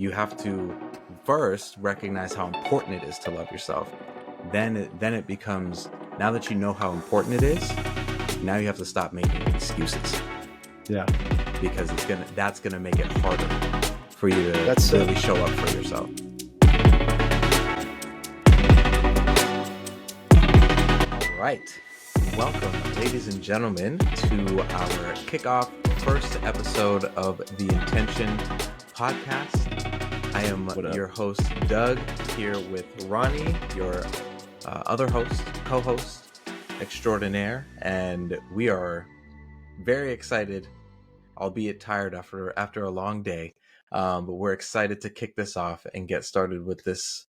you have to first recognize how important it is to love yourself. Then it becomes, now that you know how important it is, now you have to stop making excuses. Yeah. Because that's gonna make it harder for you to really show up for yourself. All right. Welcome, ladies and gentlemen, to our kickoff first episode of the Intention podcast. I am your host, Doug, here with Ronnie, your other host, co-host extraordinaire, and we are very excited, albeit tired after a long day, but we're excited to kick this off and get started with this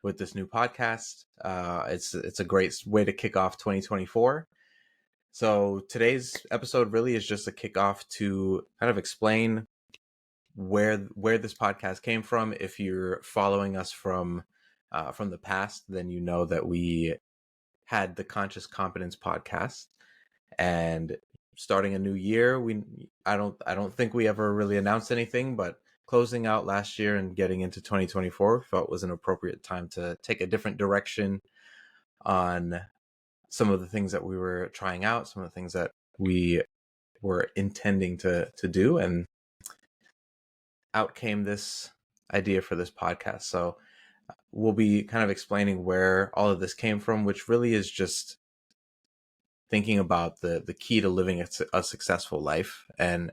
new podcast. It's a great way to kick off 2024. So today's episode really is just a kickoff to kind of explain where this podcast came from. If you're following us from the past, then you know that we had the Conscious Competence podcast, and starting a new year, I don't think we ever really announced anything, but closing out last year and getting into 2024 felt was an appropriate time to take a different direction on some of the things that we were trying out, some of the things that we were intending to do, and out came this idea for this podcast. So we'll be kind of explaining where all of this came from, which really is just thinking about the key to living a successful life. And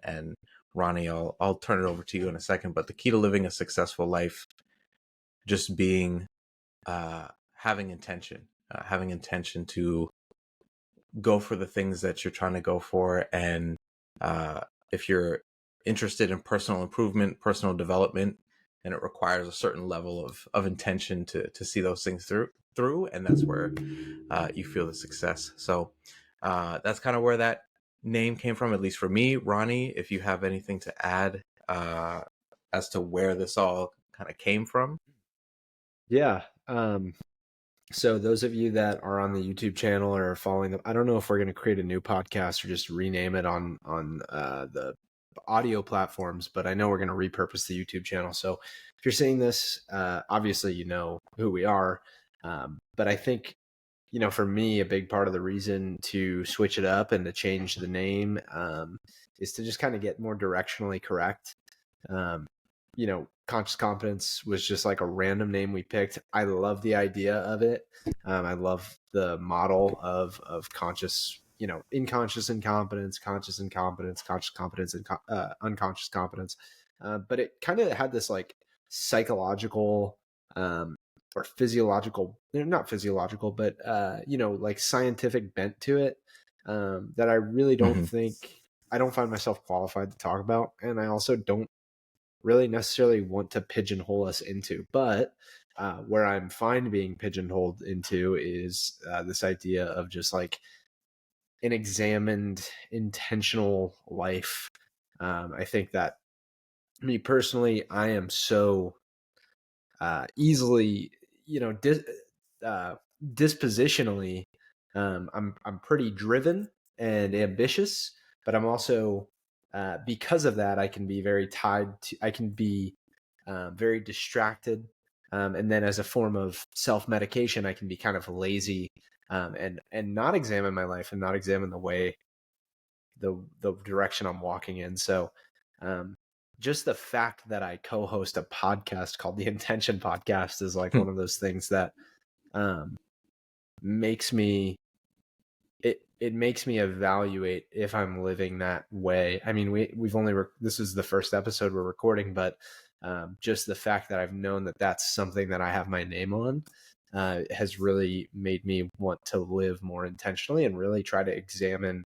Ronnie, I'll turn it over to you in a second, but the key to living a successful life just being having intention to go for the things that you're trying to go for. And if you're interested in personal improvement, personal development, and it requires a certain level of intention to see those things through, and that's where you feel the success. So that's kind of where that name came from, at least for me. Ronnie, if you have anything to add as to where this all kind of came from. Yeah. So those of you that are on the YouTube channel or following them, I don't know if we're going to create a new podcast or just rename it on the audio platforms, but I know we're going to repurpose the YouTube channel. So if you're seeing this, obviously you know who we are. But I think, for me, a big part of the reason to switch it up and to change the name is to just kind of get more directionally correct. Conscious Competence was just like a random name we picked. I love the idea of it. I love the model of conscious, inconscious incompetence, conscious incompetence, conscious competence, and unconscious competence. But it kind of had this like psychological or physiological, not physiological, but like scientific bent to it that I really don't I don't find myself qualified to talk about, and I also don't really necessarily want to pigeonhole us into. But where I'm fine being pigeonholed into is this idea of just like an examined, intentional life. I think that me personally, I am so easily, dispositionally, I'm pretty driven and ambitious, but I'm also because of that, I can be very very distracted. And then as a form of self-medication, I can be kind of lazy and not examine my life and not examine the direction I'm walking in. So just the fact that I co-host a podcast called the Intention Podcast is like one of those things that makes me evaluate if I'm living that way. I mean, we've only this is the first episode we're recording, but just the fact that I've known that that's something that I have my name on has really made me want to live more intentionally and really try to examine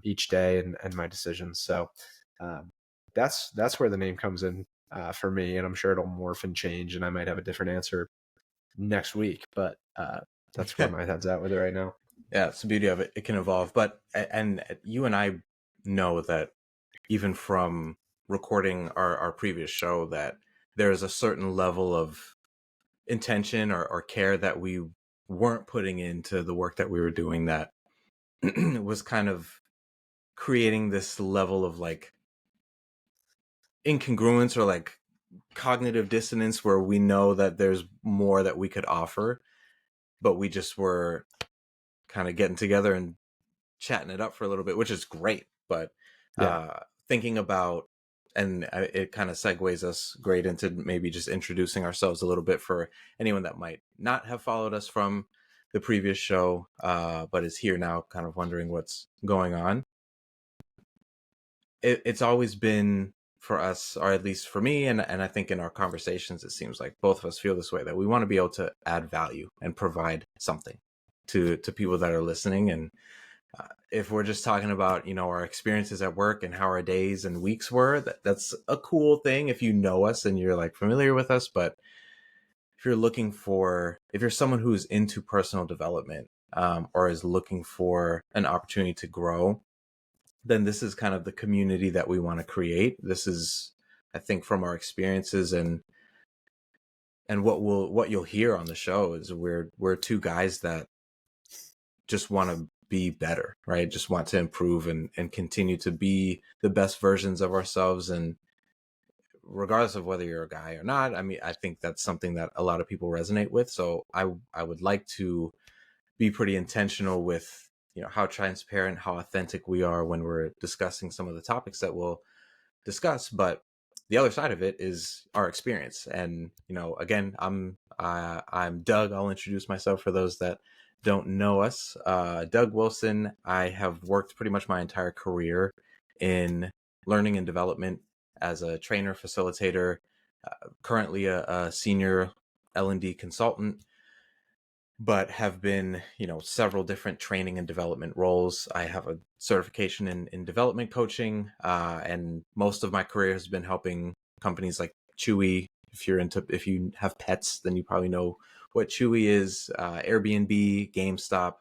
each day and my decisions. So that's where the name comes in for me, and I'm sure it'll morph and change, and I might have a different answer next week, but that's where my head's at with it right now. Yeah, it's the beauty of it. It can evolve. But, and you and I know that even from recording our previous show, that there's a certain level of intention or care that we weren't putting into the work that we were doing that was kind of creating this level of like incongruence or like cognitive dissonance where we know that there's more that we could offer, but we just were kind of getting together and chatting it up for a little bit, which is great. But Yeah. thinking about, and it kind of segues us great into maybe just introducing ourselves a little bit for anyone that might not have followed us from the previous show, but is here now kind of wondering what's going on. It's always been for us, or at least for me, and I think in our conversations, it seems like both of us feel this way, that we want to be able to add value and provide something to people that are listening. And if we're just talking about, our experiences at work and how our days and weeks were, that's a cool thing if you know us and you're like familiar with us. But if you're someone who's into personal development, or is looking for an opportunity to grow, then this is kind of the community that we want to create. This is, I think, from our experiences and what you'll hear on the show is we're two guys that just want to be better, right? Just want to improve and continue to be the best versions of ourselves. And regardless of whether you're a guy or not, I mean, I think that's something that a lot of people resonate with. So I would like to be pretty intentional with, how transparent, how authentic we are when we're discussing some of the topics that we'll discuss. But the other side of it is our experience. And, again, I'm Doug. I'll introduce myself for those that don't know us. Doug Wilson. I have worked pretty much my entire career in learning and development as a trainer, facilitator, currently a senior L&D consultant, but have been, several different training and development roles. I have a certification in development coaching, and most of my career has been helping companies like Chewy. If you have pets, then you probably know what Chewy is, Airbnb, GameStop,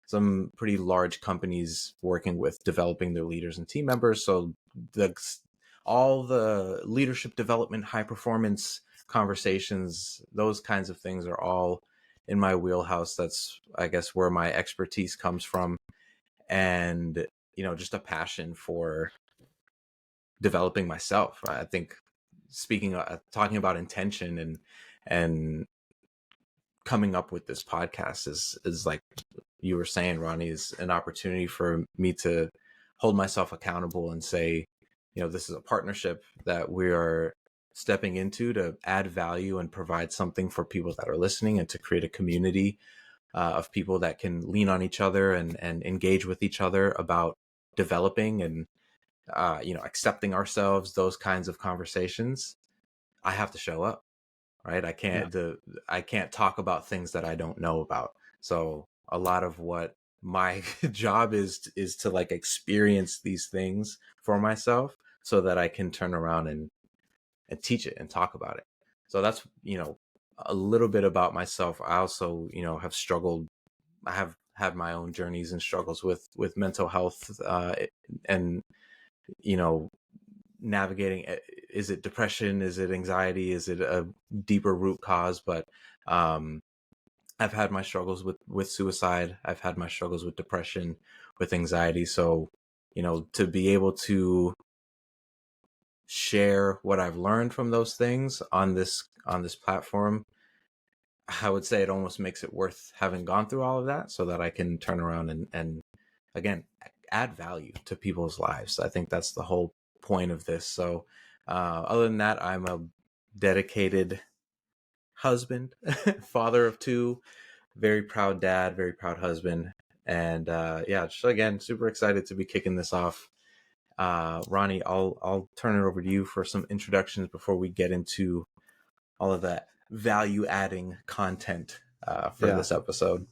some pretty large companies working with developing their leaders and team members. So all the leadership development, high performance conversations, those kinds of things are all in my wheelhouse. That's, I guess, where my expertise comes from. And, just a passion for developing myself. I think talking about intention and coming up with this podcast is like you were saying, Ronnie, is an opportunity for me to hold myself accountable and say, this is a partnership that we are stepping into to add value and provide something for people that are listening, and to create a community of people that can lean on each other and engage with each other about developing and, accepting ourselves, those kinds of conversations. I have to show up, right? I can't talk about things that I don't know about. So a lot of what my job is to like experience these things for myself so that I can turn around and teach it and talk about it. So that's, a little bit about myself. I also, have struggled. I have had my own journeys and struggles with mental health, and, navigating, is it depression? Is it anxiety? Is it a deeper root cause? But, I've had my struggles with suicide. I've had my struggles with depression, with anxiety. So, to be able to share what I've learned from those things on this platform, I would say it almost makes it worth having gone through all of that, so that I can turn around and again, add value to people's lives. I think that's the whole point of this. So, other than that, I'm a dedicated husband, father of two, very proud dad, very proud husband. And, yeah, just again, super excited to be kicking this off. Ronnie, I'll turn it over to you for some introductions before we get into all of that value adding content for this episode.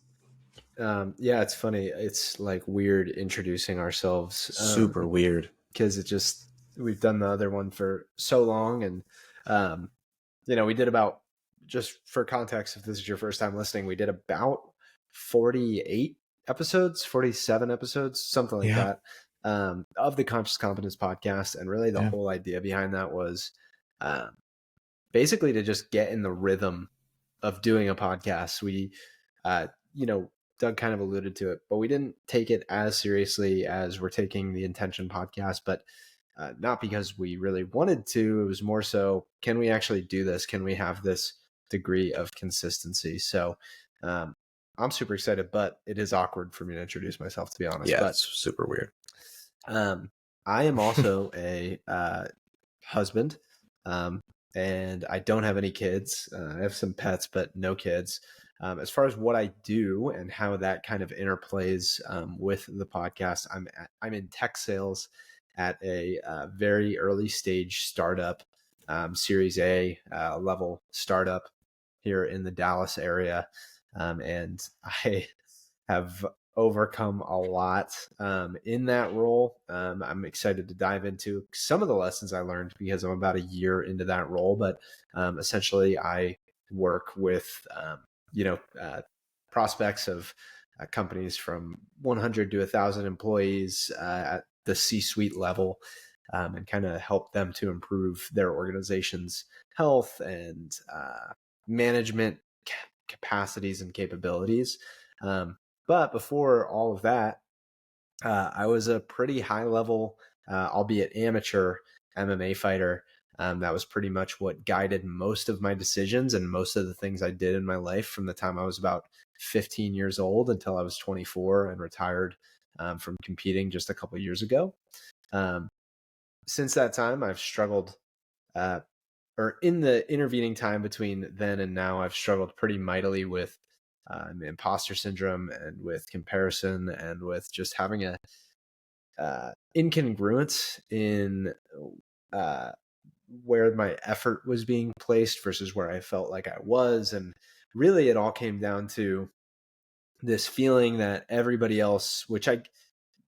Yeah, it's funny. It's like weird introducing ourselves. Super weird. Because we've done the other one for so long. And, we did about, just for context, if this is your first time listening, we did about 48 episodes, 47 episodes, something like that, of the Conscious Competence podcast. And really the whole idea behind that was basically to just get in the rhythm of doing a podcast. We, Doug kind of alluded to it, but we didn't take it as seriously as we're taking the Intention podcast. But not because we really wanted to. It was more so, can we actually do this? Can we have this degree of consistency? So I'm super excited, but it is awkward for me to introduce myself, to be honest. Yeah, But it's super weird. I am also a husband, and I don't have any kids. I have some pets, but no kids. As far as what I do and how that kind of interplays with the podcast, I'm in tech sales at a very early stage startup, Series A level startup here in the Dallas area, and I have overcome a lot in that role. I'm excited to dive into some of the lessons I learned because I'm about a year into that role. But essentially, I work with prospects of companies from 100 to 1,000 employees at the C-suite level, and kind of help them to improve their organization's health and management capacities and capabilities. But before all of that, I was a pretty high level, albeit amateur MMA fighter. That was pretty much what guided most of my decisions and most of the things I did in my life from the time I was about 15 years old until I was 24 and retired from competing just a couple years ago. Since that time, I've struggled, or in the intervening time between then and now, I've struggled pretty mightily with imposter syndrome and with comparison and with just having a incongruence in where my effort was being placed versus where I felt like I was. And really, it all came down to this feeling that everybody else,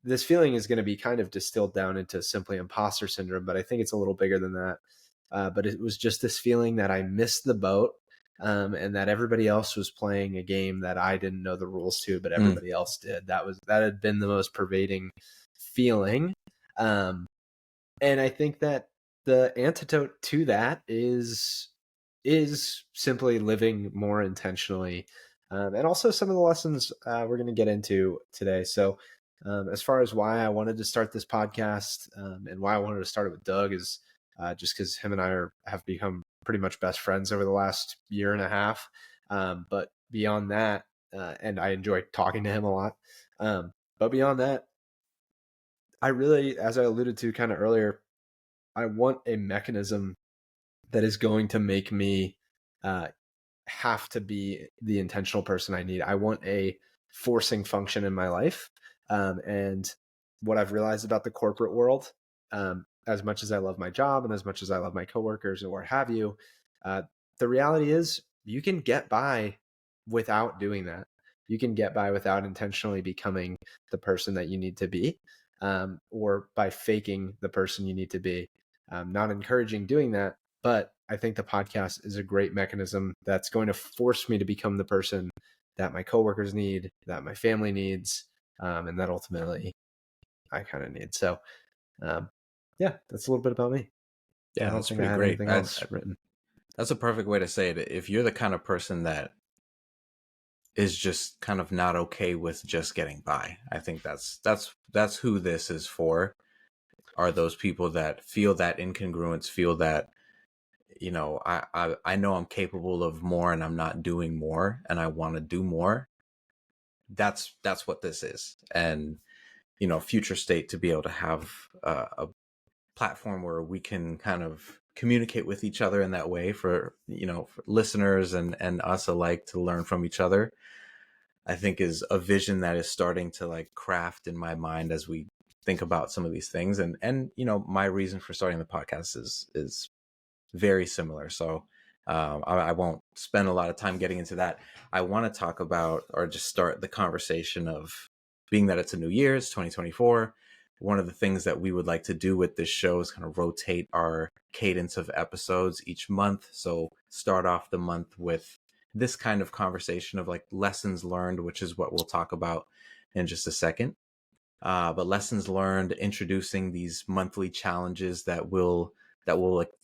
this feeling is going to be kind of distilled down into simply imposter syndrome, but I think it's a little bigger than that. But it was just this feeling that I missed the boat, and that everybody else was playing a game that I didn't know the rules to, but everybody else did. That had been the most pervading feeling. And I think that the antidote to that is simply living more intentionally, and also some of the lessons we're going to get into today. So as far as why I wanted to start this podcast, and why I wanted to start it with Doug, is just because him and I have become pretty much best friends over the last year and a half. But beyond that, and I enjoy talking to him a lot. But beyond that, I really, as I alluded to kind of earlier, I want a mechanism that is going to make me have to be the intentional person I need. I want a forcing function in my life. And what I've realized about the corporate world, as much as I love my job and as much as I love my coworkers or what have you, the reality is you can get by without doing that. You can get by without intentionally becoming the person that you need to be, or by faking the person you need to be. Not encouraging doing that, but I think the podcast is a great mechanism that's going to force me to become the person that my coworkers need, that my family needs, and that ultimately I kind of need. So, yeah, that's a little bit about me. Yeah, I don't that's think I pretty have great. anything else written. That's a perfect way to say it. If you're the kind of person that is just kind of not okay with just getting by, I think that's who this is for. Are those people that feel that incongruence, feel that, I know I'm capable of more and I'm not doing more and I want to do more. That's what this is. And future state to be able to have a platform where we can kind of communicate with each other in that way for listeners and us alike to learn from each other, I think is a vision that is starting to like craft in my mind as we think about some of these things. And my reason for starting the podcast is very similar. So I won't spend a lot of time getting into that. I want to talk about, or just start the conversation of, being that it's a new year, it's 2024. One of the things that we would like to do with this show is kind of rotate our cadence of episodes each month. So start off the month with this kind of conversation of like lessons learned, which is what we'll talk about in just a second. But lessons learned, introducing these monthly challenges that we'll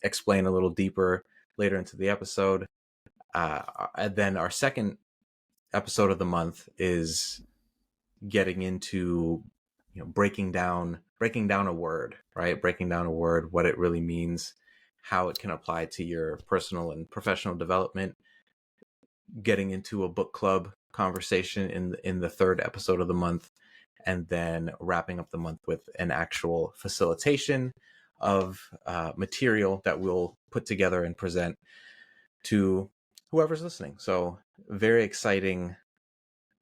explain a little deeper later into the episode. And then our second episode of the month is getting into breaking down breaking down a word, right? Breaking down a word, what it really means, how it can apply to your personal and professional development, getting into a book club conversation in the third episode of the month, and then wrapping up the month with an actual facilitation of material that we'll put together and present to whoever's listening. So very exciting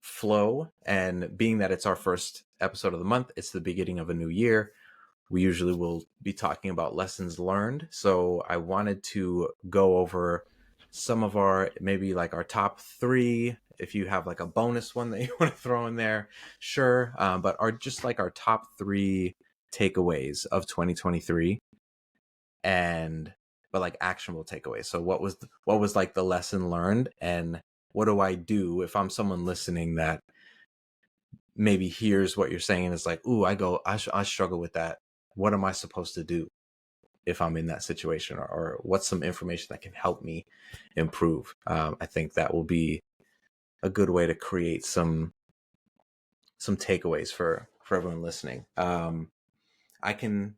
flow. And being that it's our first episode of the month, it's the beginning of a new year. We usually will be talking about lessons learned. So I wanted to go over some of our, maybe like our top 3. If you have like a bonus one that you want to throw in there, sure. But are just like our top 3 takeaways of 2023, but like actionable takeaways. So what was like the lesson learned, and what do I do if I'm someone listening that maybe hears what you're saying and is like, ooh, I struggle with that. What am I supposed to do if I'm in that situation, or what's some information that can help me improve? I think that will be a good way to create some takeaways for everyone listening. I can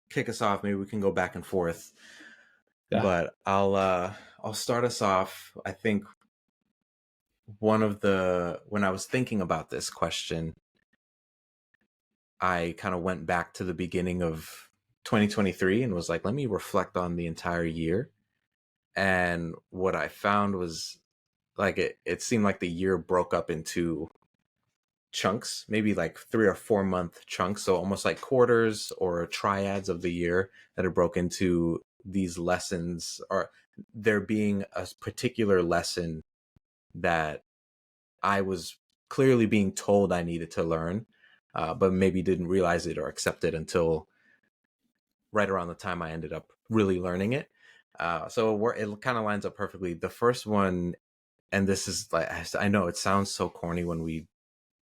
kick us off. Maybe we can go back and forth, but I'll start us off. I think when I was thinking about this question, I kind of went back to the beginning of 2023 and was like, let me reflect on the entire year. And what I found was like, it seemed like the year broke up into chunks, maybe like 3 or 4 month chunks. So almost like quarters or triads of the year that are broken into these lessons, or there being a particular lesson that I was clearly being told I needed to learn, but maybe didn't realize it or accept it until right around the time I ended up really learning it. So it kind of lines up perfectly. The first one, and this is like, I know it sounds so corny when we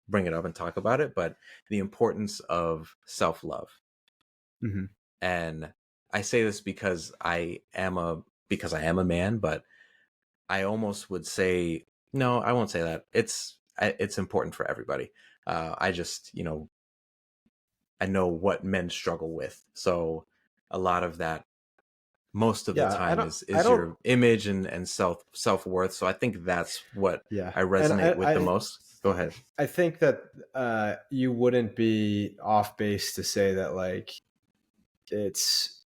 bring it up and talk about it, but the importance of self-love. Mm-hmm. And I say this because I am a man, but I almost would say, no, I won't say that. It's important for everybody. I just, I know what men struggle with. So a lot of that, most of the time, is I don't, your image and self-worth. So I think that's what I and resonate with the most. Go ahead. I think that you wouldn't be off base to say that, like, it's,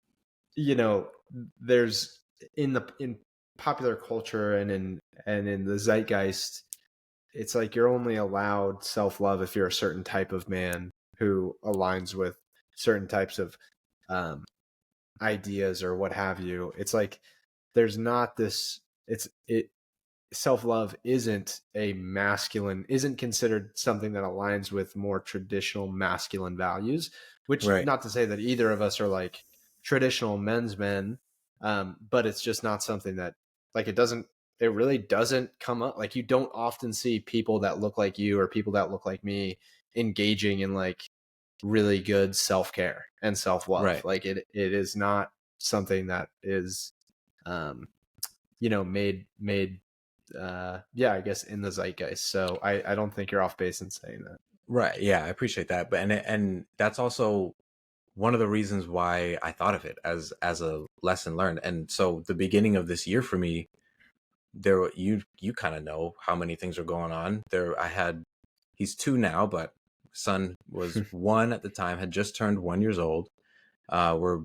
there's in popular culture and in the zeitgeist, it's like you're only allowed self-love if you're a certain type of man who aligns with certain types of ideas or what have you. It's like there's not this, self-love isn't considered something that aligns with more traditional masculine values, which, Right. not to say that either of us are like traditional men's men, but it's just not something that, like, it really doesn't come up. Like, you don't often see people that look like you or people that look like me engaging in like really good self-care and self-love. Right. Like, it is not something that is made I guess in the zeitgeist. So I don't think you're off base in saying that. Right. Yeah, I appreciate that. But and that's also one of the reasons why I thought of it as a lesson learned. And so the beginning of this year for me, you kind of know how many things are going on. He's 2 now, but son was 1 at the time, had just turned 1 years old. We're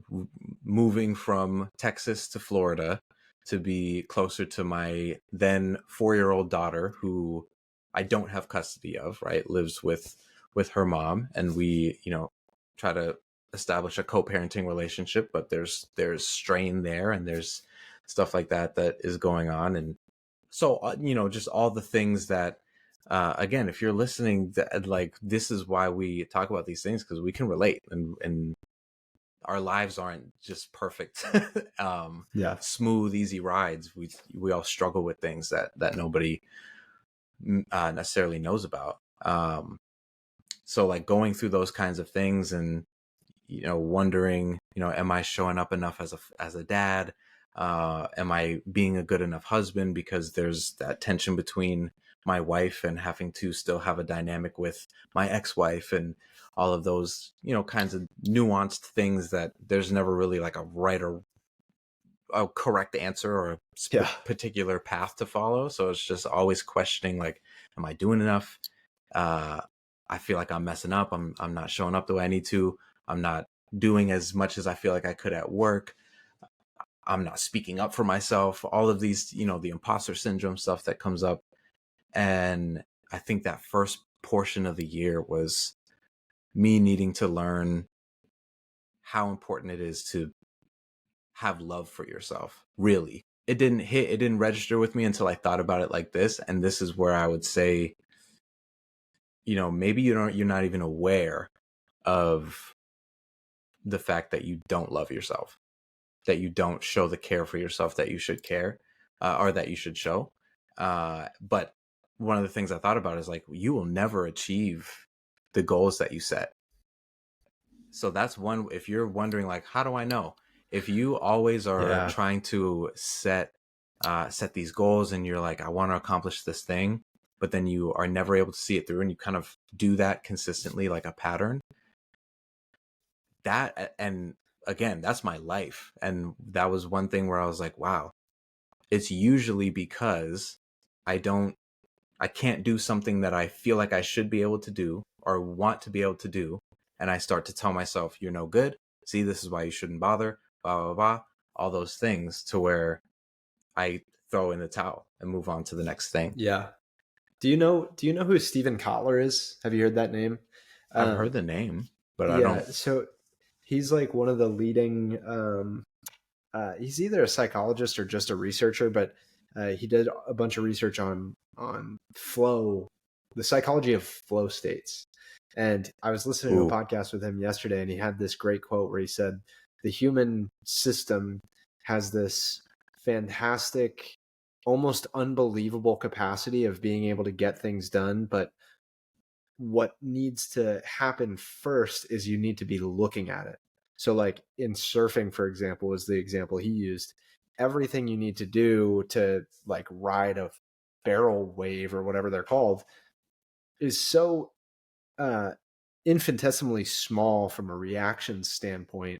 moving from Texas to Florida to be closer to my then 4-year-old daughter, who I don't have custody of, right? Lives with her mom, and we, try to establish a co-parenting relationship, but there's strain there, and there's stuff like that is going on. And so, just all the things that, again, if you're listening, that, like, this is why we talk about these things, because we can relate, and our lives aren't just perfect, smooth, easy rides. We all struggle with things that nobody necessarily knows about. So like going through those kinds of things, and wondering, am I showing up enough as a dad? Am I being a good enough husband? Because there's that tension between my wife and having to still have a dynamic with my ex-wife, and all of those, kinds of nuanced things that there's never really like a right or a correct answer or a Yeah. particular path to follow. So it's just always questioning, like, am I doing enough? I feel like I'm messing up. I'm not showing up the way I need to. I'm not doing as much as I feel like I could at work. I'm not speaking up for myself. All of these, the imposter syndrome stuff that comes up. And I think that first portion of the year was me needing to learn how important it is to have love for yourself. Really, it didn't register with me until I thought about it like this. And this is where I would say, maybe you're not even aware of the fact that you don't love yourself, that you don't show the care for yourself that you should care, or that you should show. But one of the things I thought about is like, you will never achieve the goals that you set. So that's one. If you're wondering, like, how do I know? If you always are trying to set these goals and you're like, I want to accomplish this thing, but then you are never able to see it through, and you kind of do that consistently, like a pattern, and again, that's my life. And that was one thing where I was like, wow, it's usually because I can't do something that I feel like I should be able to do or want to be able to do. And I start to tell myself, you're no good. See, this is why you shouldn't bother, blah, blah, blah, all those things, to where I throw in the towel and move on to the next thing. Yeah. Do you know who Steven Kotler is? Have you heard that name? I've heard the name, but I don't. So he's like one of the leading, he's either a psychologist or just a researcher, but he did a bunch of research on flow, the psychology of flow states. And I was listening to a podcast with him yesterday, and he had this great quote where he said, the human system has this fantastic, almost unbelievable capacity of being able to get things done. But what needs to happen first is you need to be looking at it. So like in surfing, for example, was the example he used. Everything you need to do to like ride a barrel wave or whatever they're called is so infinitesimally small from a reaction standpoint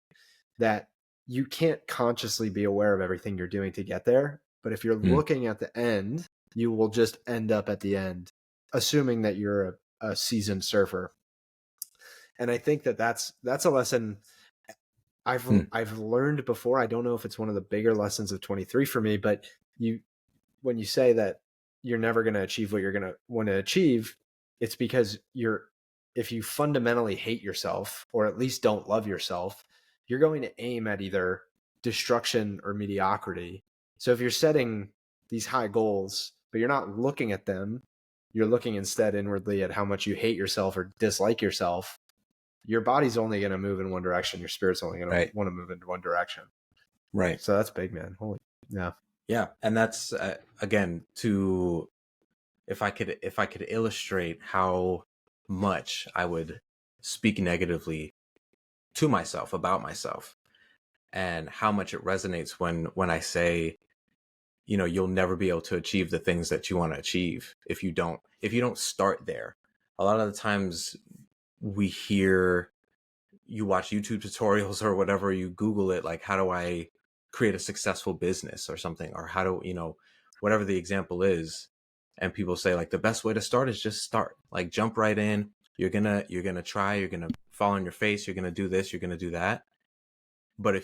that you can't consciously be aware of everything you're doing to get there. But if you're looking at the end, you will just end up at the end, assuming that you're a seasoned surfer. And I think that that's a lesson I've learned before. I don't know if it's one of the bigger lessons of 23 for me, but when you say that you're never going to achieve what you're going to want to achieve, it's because if you fundamentally hate yourself, or at least don't love yourself, you're going to aim at either destruction or mediocrity. So if you're setting these high goals, but you're not looking at them, you're looking instead inwardly at how much you hate yourself or dislike yourself, your body's only going to move in one direction. Your spirit's only going to want to move in one direction. Right. So that's big, man. Holy, yeah. Yeah. And that's, again, if I could illustrate how much I would speak negatively to myself about myself, and how much it resonates when I say, you'll never be able to achieve the things that you want to achieve if you don't start there. A lot of the times you watch YouTube tutorials or whatever, you Google it, like, how do I create a successful business or something, or how do, whatever the example is. And people say, like, the best way to start is just start, like, jump right in. You're going to try, you're going to fall on your face. You're going to do this, you're going to do that. But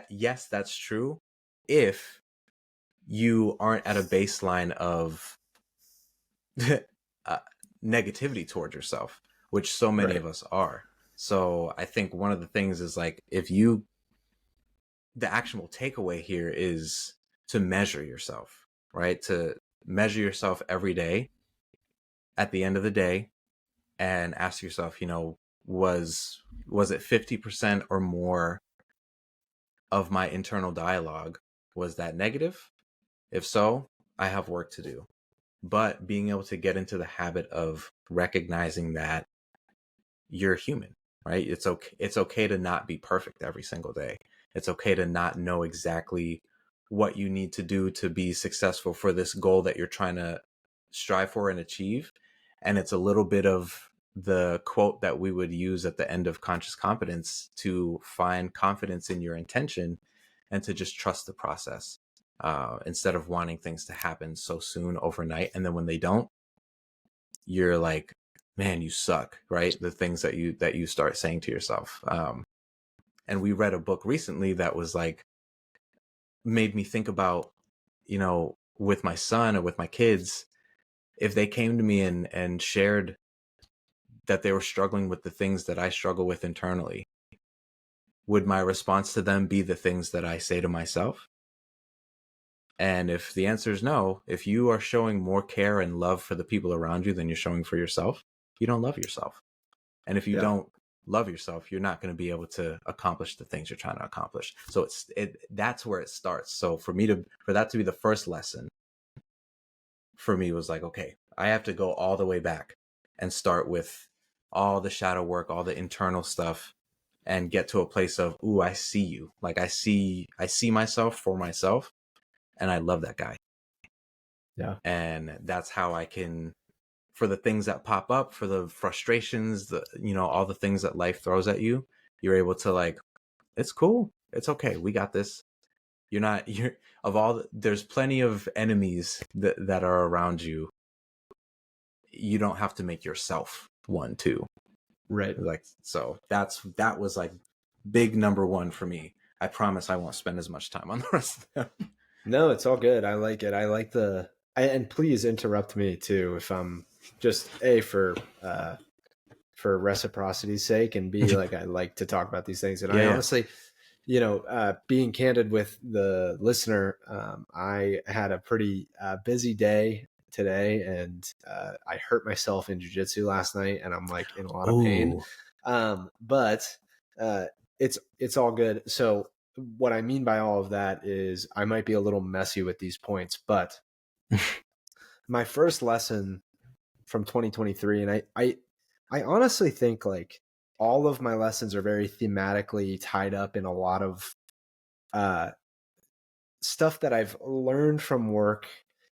yes, that's true. If you aren't at a baseline of negativity towards yourself, which so many of us are. So I think one of the things is, like, the actionable takeaway here is to measure yourself, right? To measure yourself every day at the end of the day, and ask yourself, was it 50% or more of my internal dialogue? Was that negative? If so, I have work to do. But being able to get into the habit of recognizing that you're human, right? It's okay to not be perfect every single day. It's okay to not know exactly what you need to do to be successful for this goal that you're trying to strive for and achieve. And it's a little bit of the quote that we would use at the end of conscious competence to find confidence in your intention and to just trust the process, instead of wanting things to happen so soon overnight. And then when they don't, you're like, man, you suck, right? The things that you start saying to yourself. And we read a book recently that was like, made me think about, with my son or with my kids, if they came to me and shared that they were struggling with the things that I struggle with internally, would my response to them be the things that I say to myself? And if the answer is no, if you are showing more care and love for the people around you than you're showing for yourself, you don't love yourself. And if you don't love yourself, you're not going to be able to accomplish the things you're trying to accomplish. So that's where it starts. So for that to be the first lesson for me was like, okay, I have to go all the way back and start with all the shadow work, all the internal stuff, and get to a place of, ooh, I see you. Like I see myself for myself, and I love that guy. Yeah. And that's how I can, for the things that pop up, for the frustrations, all the things that life throws at you, you're able to like, it's cool. It's okay. We got this. There's plenty of enemies that are around you. You don't have to make yourself one too. Right. Like, so that was like big number one for me. I promise I won't spend as much time on the rest of them. No, it's all good. I like it. I like and please interrupt me too if I'm just for reciprocity's sake, and B, like I like to talk about these things. And I honestly, being candid with the listener, I had a pretty busy day today, and I hurt myself in jiu-jitsu last night, and I'm like in a lot of pain. But it's all good. So what I mean by all of that is I might be a little messy with these points, but my first lesson from 2023, and I honestly think like all of my lessons are very thematically tied up in a lot of stuff that I've learned from work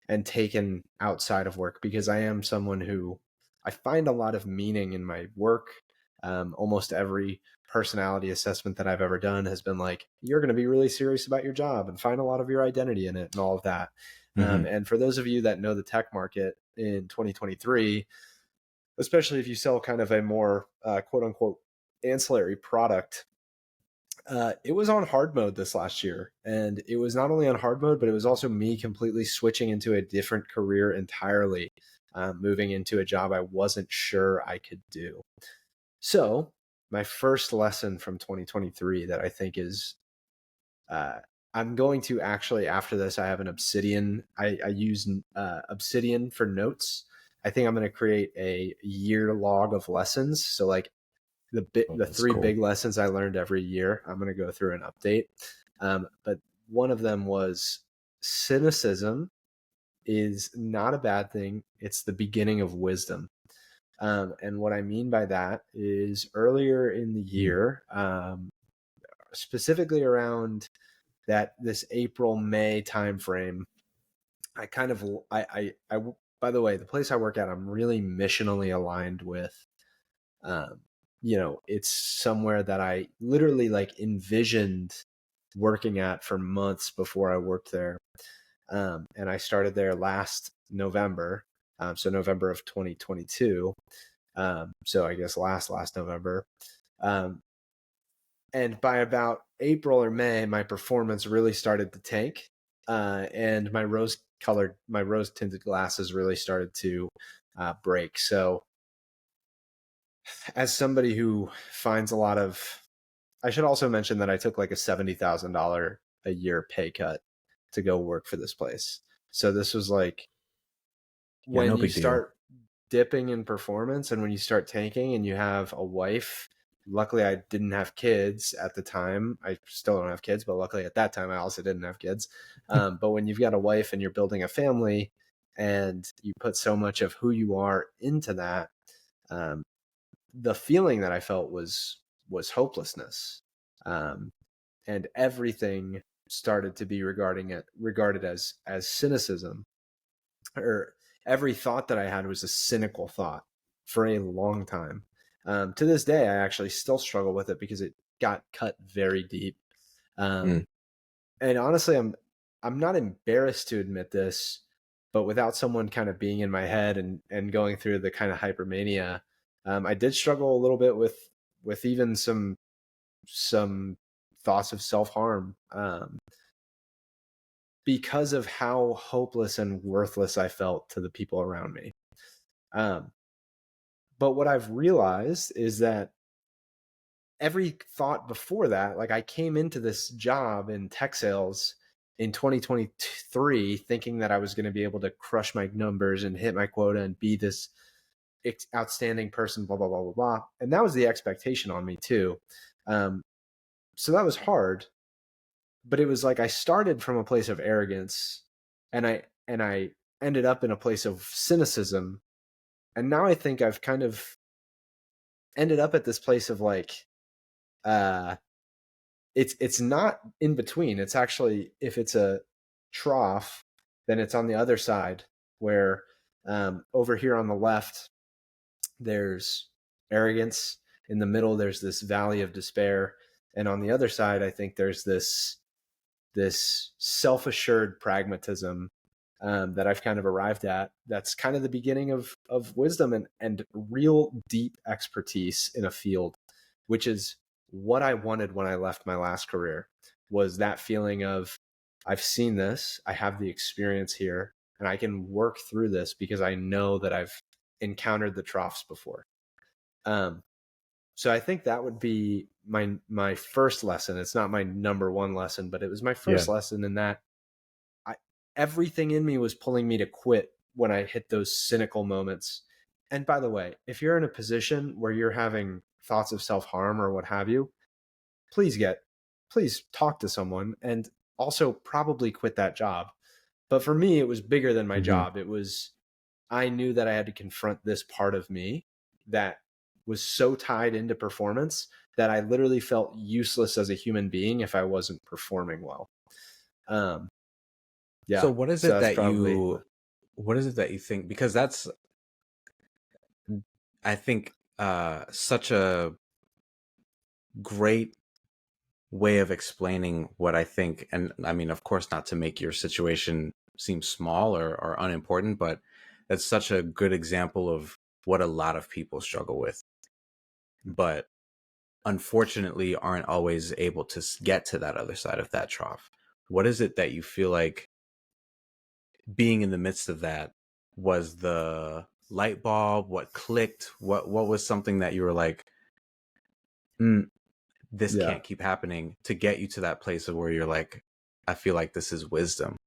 and taken outside of work, because I am someone who I find a lot of meaning in my work. Almost every personality assessment that I've ever done has been like, you're going to be really serious about your job and find a lot of your identity in it and all of that. And for those of you that know the tech market in 2023, especially if you sell kind of a more quote unquote ancillary product, it was on hard mode this last year. And it was not only on hard mode, but it was also me completely switching into a different career entirely, moving into a job I wasn't sure I could do. So my first lesson from 2023 that I think is, I'm going to actually, after this, I have an Obsidian. I use Obsidian for notes. I think I'm going to create a year log of lessons. So like the three big lessons I learned every year, I'm going to go through and update. But one of them was cynicism is not a bad thing. It's the beginning of wisdom. And what I mean by that is earlier in the year, specifically around this April-May timeframe, I by the way, the place I work at, I'm really missionally aligned with. It's somewhere that I literally like envisioned working at for months before I worked there. And I started there last November. So November of 2022. So I guess last November. And by about April or May, my performance really started to tank. And my rose tinted glasses really started to break. So as somebody who finds a lot of, I should also mention that I took like a $70,000 a year pay cut to go work for this place. So this was like when you start dipping in performance and when you start tanking and you have a wife. Luckily, I didn't have kids at the time. I still don't have kids, but luckily at that time, I also didn't have kids. But when you've got a wife and you're building a family and you put so much of who you are into that, the feeling that I felt was hopelessness. And everything started to be regarded as cynicism, or every thought that I had was a cynical thought. for a long time. To this day, I actually still struggle with it because it got cut very deep. Mm. And honestly, I'm not embarrassed to admit this, but without someone kind of being in my head and going through the kind of hypermania, I did struggle a little bit with even some thoughts of self-harm, because of how hopeless and worthless I felt to the people around me. Um, but what I've realized is that every thought before that, like I came into this job in tech sales in 2023 thinking that I was going to be able to crush my numbers and hit my quota and be this outstanding person, blah, blah, blah, blah, blah. And that was the expectation on me too. So that was hard, but it was like I started from a place of arrogance and I ended up in a place of cynicism. And now I think I've kind of ended up at this place of like, uh, it's not in between. It's actually, if it's a trough, then it's on the other side where, over here on the left, there's arrogance. In the middle, there's this valley of despair. And on the other side, I think there's this self-assured pragmatism, that I've kind of arrived at. That's kind of the beginning of wisdom and real deep expertise in a field, which is what I wanted when I left my last career, was that feeling of, I've seen this, I have the experience here, and I can work through this because I know that I've encountered the troughs before. So I think that would be my first lesson. It's not my number one lesson, but it was my first lesson in that everything in me was pulling me to quit when I hit those cynical moments. And by the way, if you're in a position where you're having thoughts of self-harm or what have you, please talk to someone and also probably quit that job. But for me, it was bigger than my job. It was, I knew that I had to confront this part of me that was so tied into performance that I literally felt useless as a human being if I wasn't performing well. Yeah. So what is So it that's that probably, what is it that you think? Because that's, I think, such a great way of explaining what I think. And I mean, of course, not to make your situation seem small or unimportant, but that's such a good example of what a lot of people struggle with, but unfortunately aren't always able to get to that other side of that trough. What is it that you feel like being in the midst of that was the light bulb? What clicked? What was something that you were like, this yeah. can't keep happening, to get you to that place of where you're like, I feel like this is wisdom,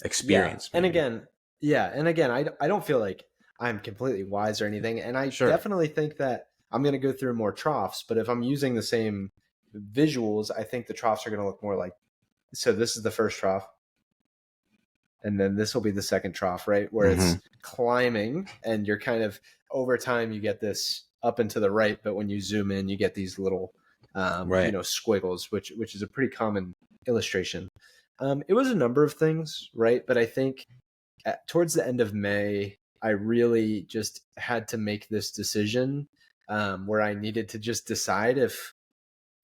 Yeah. experience, And maybe. again, I don't feel like I'm completely wise or anything. And I Sure. definitely think that I'm going to go through more troughs, but if I'm using the same visuals, I think the troughs are going to look more like, so this is the first trough. And then this will be the second trough, right? Where it's climbing and you're kind of, over time, you get this up and to the right. But when you zoom in, you get these little, Right. squiggles, which is a pretty common illustration. It was a number of things, right? But I think towards the end of May, I really just had to make this decision, where I needed to just decide if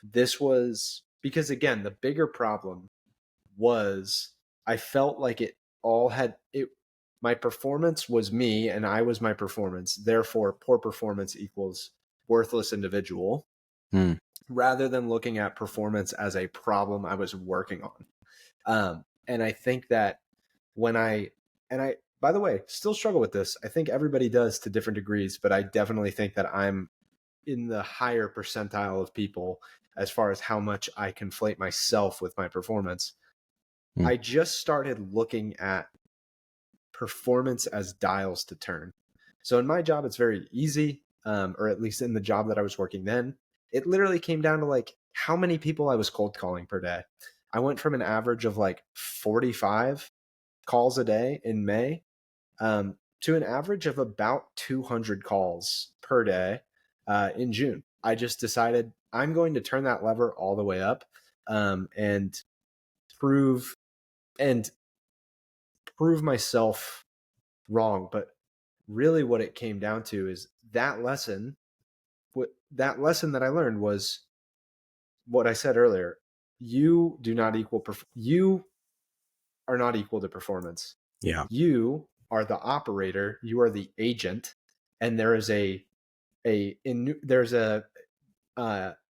this was, because again, the bigger problem was I felt like it all had it. My performance was me and I was my performance. Therefore, poor performance equals worthless individual, Hmm. rather than looking at performance as a problem I was working on. And I think that when I, by the way, still struggle with this. I think everybody does to different degrees, but I definitely think that I'm in the higher percentile of people as far as how much I conflate myself with my performance. Hmm. I just started looking at performance as dials to turn. So in my job, it's very easy, or at least in the job that I was working then, it literally came down to like how many people I was cold calling per day. I went from an average of like 45 calls a day in May, to an average of about 200 calls per day, in June. I just decided I'm going to turn that lever all the way up, and prove and prove myself wrong, but really what it came down to is that lesson. That lesson that I learned was what I said earlier. You are not equal to performance. Yeah. You are the operator, you are the agent, and there's a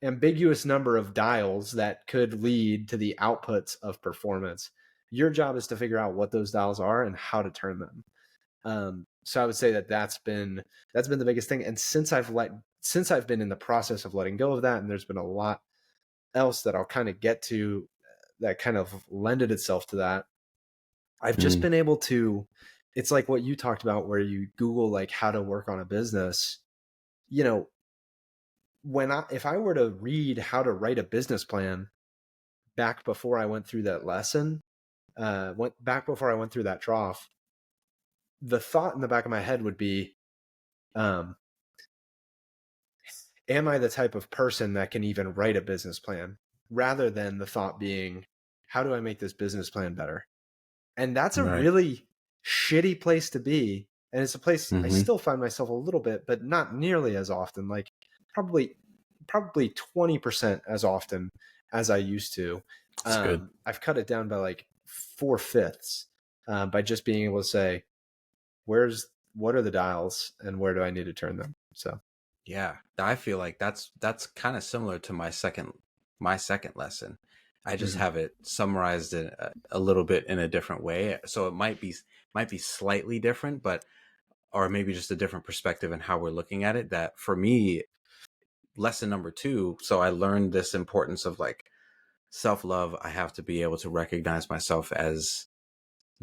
ambiguous number of dials that could lead to the outputs of performance. Your job is to figure out what those dials are and how to turn them. So I would say that's been the biggest thing. And since I've been in the process of letting go of that, and there's been a lot else that I'll kind of get to that kind of lended itself to that, I've just been able to, it's like what you talked about where you Google like how to work on a business. You know, if I were to read how to write a business plan back before I went through that lesson, back before I went through that trough, the thought in the back of my head would be, am I the type of person that can even write a business plan, rather than the thought being, how do I make this business plan better? And that's a Right. really shitty place to be. And it's a place I still find myself a little bit, but not nearly as often, like probably 20% as often as I used to. That's good. I've cut it down by like 4/5 by just being able to say, what are the dials and where do I need to turn them? So Yeah, I feel like that's kind of similar to my second lesson. I just have it summarized in a little bit in a different way, so it might be slightly different, but or maybe just a different perspective in how we're looking at it. That for me, lesson number 2. So I learned this importance of like self-love. I have to be able to recognize myself as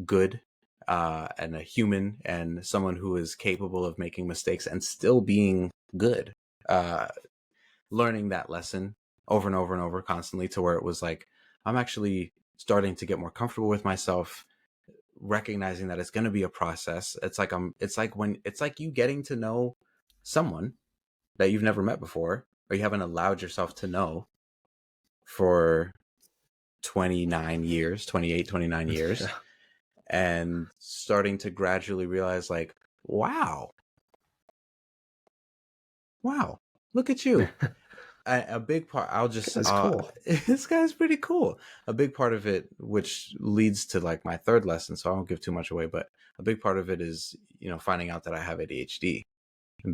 good and a human and someone who is capable of making mistakes and still being good. Learning that lesson over and over and over constantly, to where it was like, I'm actually starting to get more comfortable with myself, recognizing that it's going to be a process. It's like you getting to know someone that you've never met before, or you haven't allowed yourself to know for 29 years, 28, 29 years. And starting to gradually realize like, wow, look at you. A big part, that's cool. This guy's pretty cool. A big part of it, which leads to like my third lesson, so I won't give too much away, but a big part of it is, finding out that I have ADHD and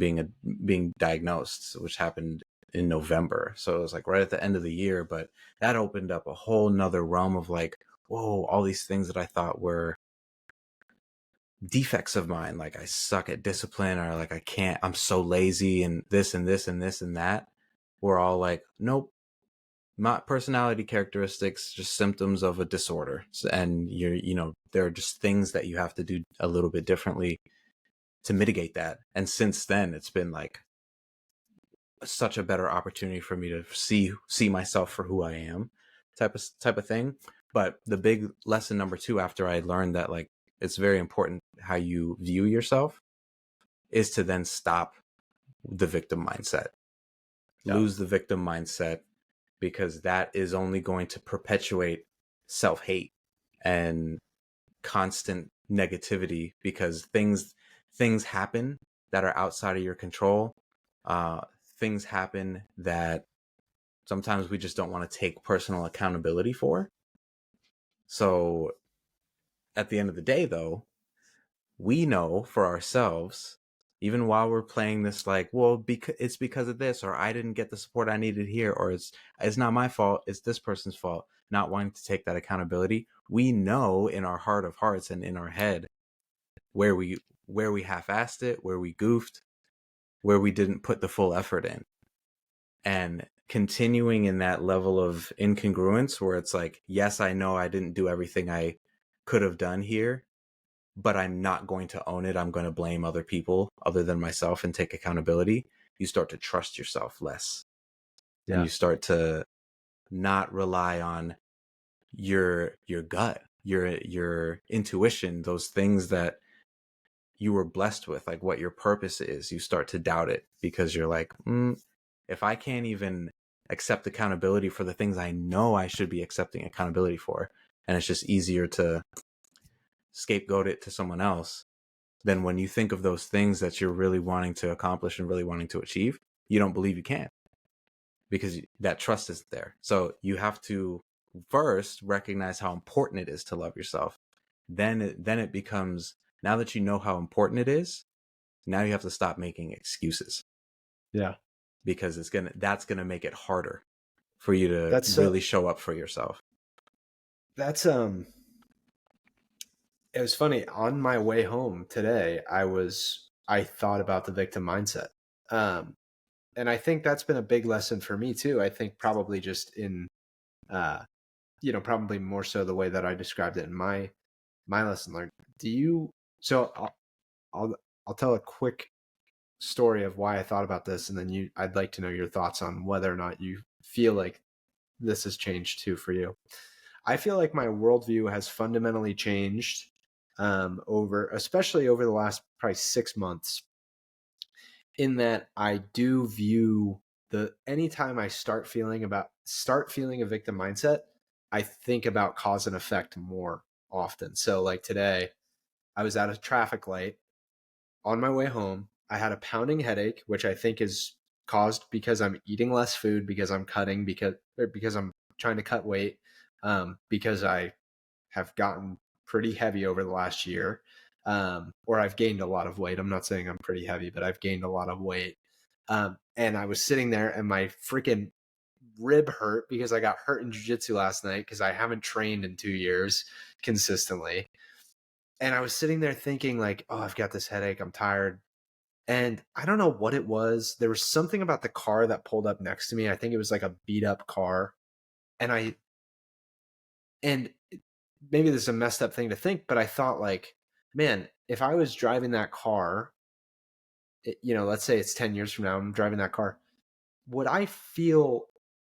being diagnosed, which happened in November. So it was like right at the end of the year, but that opened up a whole nother realm of like, whoa, all these things that I thought were defects of mine, like I suck at discipline, or like I'm so lazy, and this and this and this and that, were all like, nope, not personality characteristics, just symptoms of a disorder. And there are just things that you have to do a little bit differently to mitigate that. And since then, it's been like such a better opportunity for me to see myself for who I am, type of thing. But the big lesson number 2, after I learned that like it's very important how you view yourself, is to then stop the victim mindset. Lose the victim mindset, because that is only going to perpetuate self-hate and constant negativity, because things happen that are outside of your control. Things happen that sometimes we just don't want to take personal accountability for. So at the end of the day, though, we know for ourselves, even while we're playing this, like, well, it's because of this, or I didn't get the support I needed here, or it's not my fault, it's this person's fault, not wanting to take that accountability. We know in our heart of hearts and in our head where we half-assed it, where we goofed, where we didn't put the full effort in. And continuing in that level of incongruence where it's like, yes, I know I didn't do everything I could have done here, but I'm not going to own it. I'm going to blame other people other than myself and take accountability. You start to trust yourself less. Yeah. And you start to not rely on your gut, your intuition, those things that you were blessed with, like what your purpose is. You start to doubt it, because you're like, if I can't even accept accountability for the things I know I should be accepting accountability for, and it's just easier to scapegoat it to someone else, then when you think of those things that you're really wanting to accomplish and really wanting to achieve, you don't believe you can, because that trust isn't there. So you have to first recognize how important it is to love yourself. Then it becomes, now that you know how important it is, now you have to stop making excuses, Yeah. because that's gonna make it harder for you to That's really show up for yourself. that's it was funny. On my way home today, I thought about the victim mindset. Um and I think that's been a big lesson for me too. I think probably just in uh probably more so the way that I described it in my lesson learned. Do you so I'll I'll tell a quick story of why I thought about this, and then I'd like to know your thoughts on whether or not you feel like this has changed too for you. I feel like my worldview has fundamentally changed especially over the last probably 6 months, in that I do view anytime I start feeling a victim mindset, I think about cause and effect more often. So like today, I was at a traffic light on my way home. I had a pounding headache, which I think is caused because I'm eating less food, because I'm cutting, because I'm trying to cut weight, because I have gotten pretty heavy over the last year, or I've gained a lot of weight. I'm not saying I'm pretty heavy, but I've gained a lot of weight. And I was sitting there, and my freaking rib hurt because I got hurt in jiu-jitsu last night because I haven't trained in 2 years consistently. And I was sitting there thinking like, oh, I've got this headache. I'm tired. And I don't know what it was. There was something about the car that pulled up next to me. I think it was like a beat up car. And maybe this is a messed up thing to think, but I thought like, man, if I was driving that car, let's say it's 10 years from now, I'm driving that car, would I feel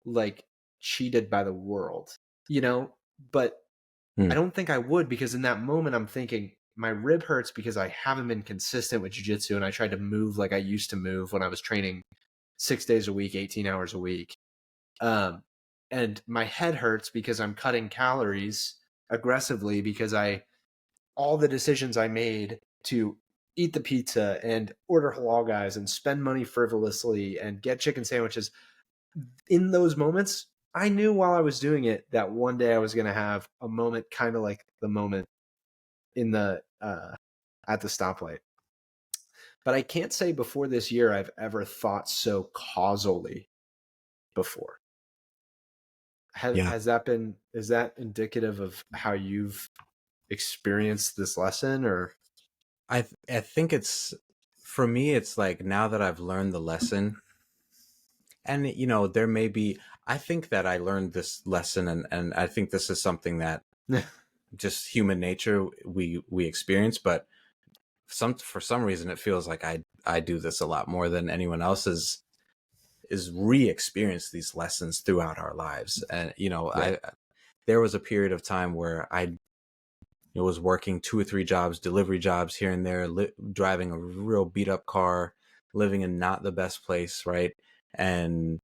like cheated by the world? But I don't think I would, because in that moment I'm thinking my rib hurts because I haven't been consistent with jiu-jitsu, and I tried to move like I used to move when I was training 6 days a week, 18 hours a week. And my head hurts because I'm cutting calories aggressively, because all the decisions I made to eat the pizza and order halal guys and spend money frivolously and get chicken sandwiches, in those moments, I knew while I was doing it that one day I was going to have a moment kind of like the moment in the at the stoplight. But I can't say before this year I've ever thought so causally before. Yeah. Is that indicative of how you've experienced this lesson? Or I think it's, for me, it's like, now that I've learned the lesson, and there may be, I think that I learned this lesson, and I think this is something that just human nature, we experience, but for some reason it feels like I do this a lot more than anyone else is re-experience these lessons throughout our lives. And yeah, I there was a period of time where I was working 2 or 3 jobs, delivery jobs here and there, driving a real beat up car, living in not the best place, right? And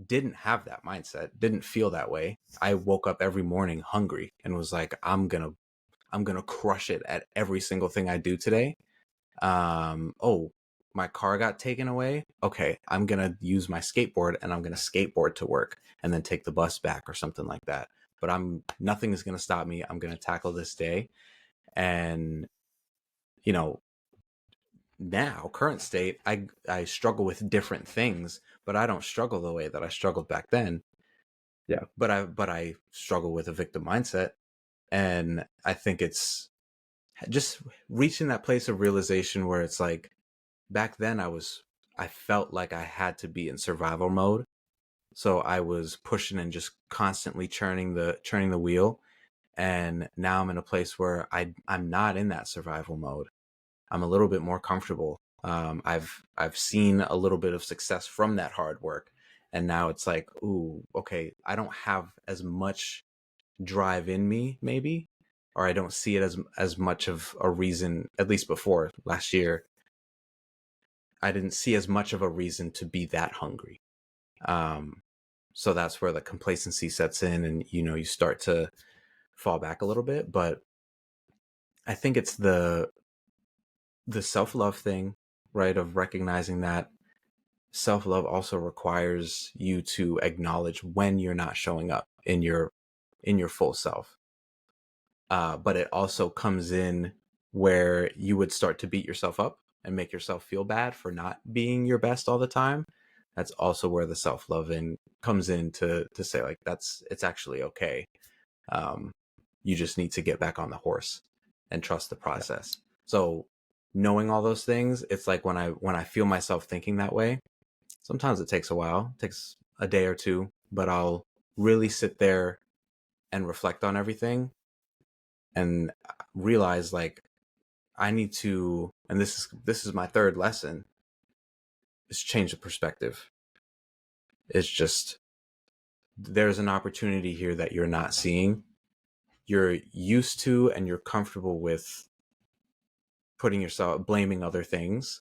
didn't have that mindset, didn't feel that way. I woke up every morning hungry and was like, I'm gonna crush it at every single thing I do today. Oh, my car got taken away. Okay, I'm gonna use my skateboard and I'm gonna skateboard to work and then take the bus back or something like that. But nothing is gonna stop me. I'm gonna tackle this day. And you know, now, current state, I struggle with different things, but I don't struggle the way that I struggled back then. yeah, But I struggle with a victim mindset. And I think it's just reaching that place of realization where it's like, back then I felt like I had to be in survival mode. So I was pushing and just constantly churning the wheel. And now I'm in a place where I'm not in that survival mode. I'm a little bit more comfortable. I've seen a little bit of success from that hard work. And now it's like, ooh, okay, I don't have as much drive in me, maybe, or I don't see it as much of a reason. At least before last year, I didn't see as much of a reason to be that hungry. Um, so that's where the complacency sets in, and you start to fall back a little bit. But I think it's the self-love thing, right, of recognizing that self-love also requires you to acknowledge when you're not showing up in your full self. But it also comes in where you would start to beat yourself up and make yourself feel bad for not being your best all the time. That's also where the self-love comes in to say, like, it's actually okay. um, you just need to get back on the horse and trust the Yeah. process. So knowing all those things, it's like when I feel myself thinking that way, sometimes it takes a while, it takes a day or two, but I'll really sit there and reflect on everything and realize, like, I need to, and this is my third lesson, is change the perspective. It's just, there's an opportunity here that you're not seeing. You're used to and you're comfortable with putting yourself, blaming other things.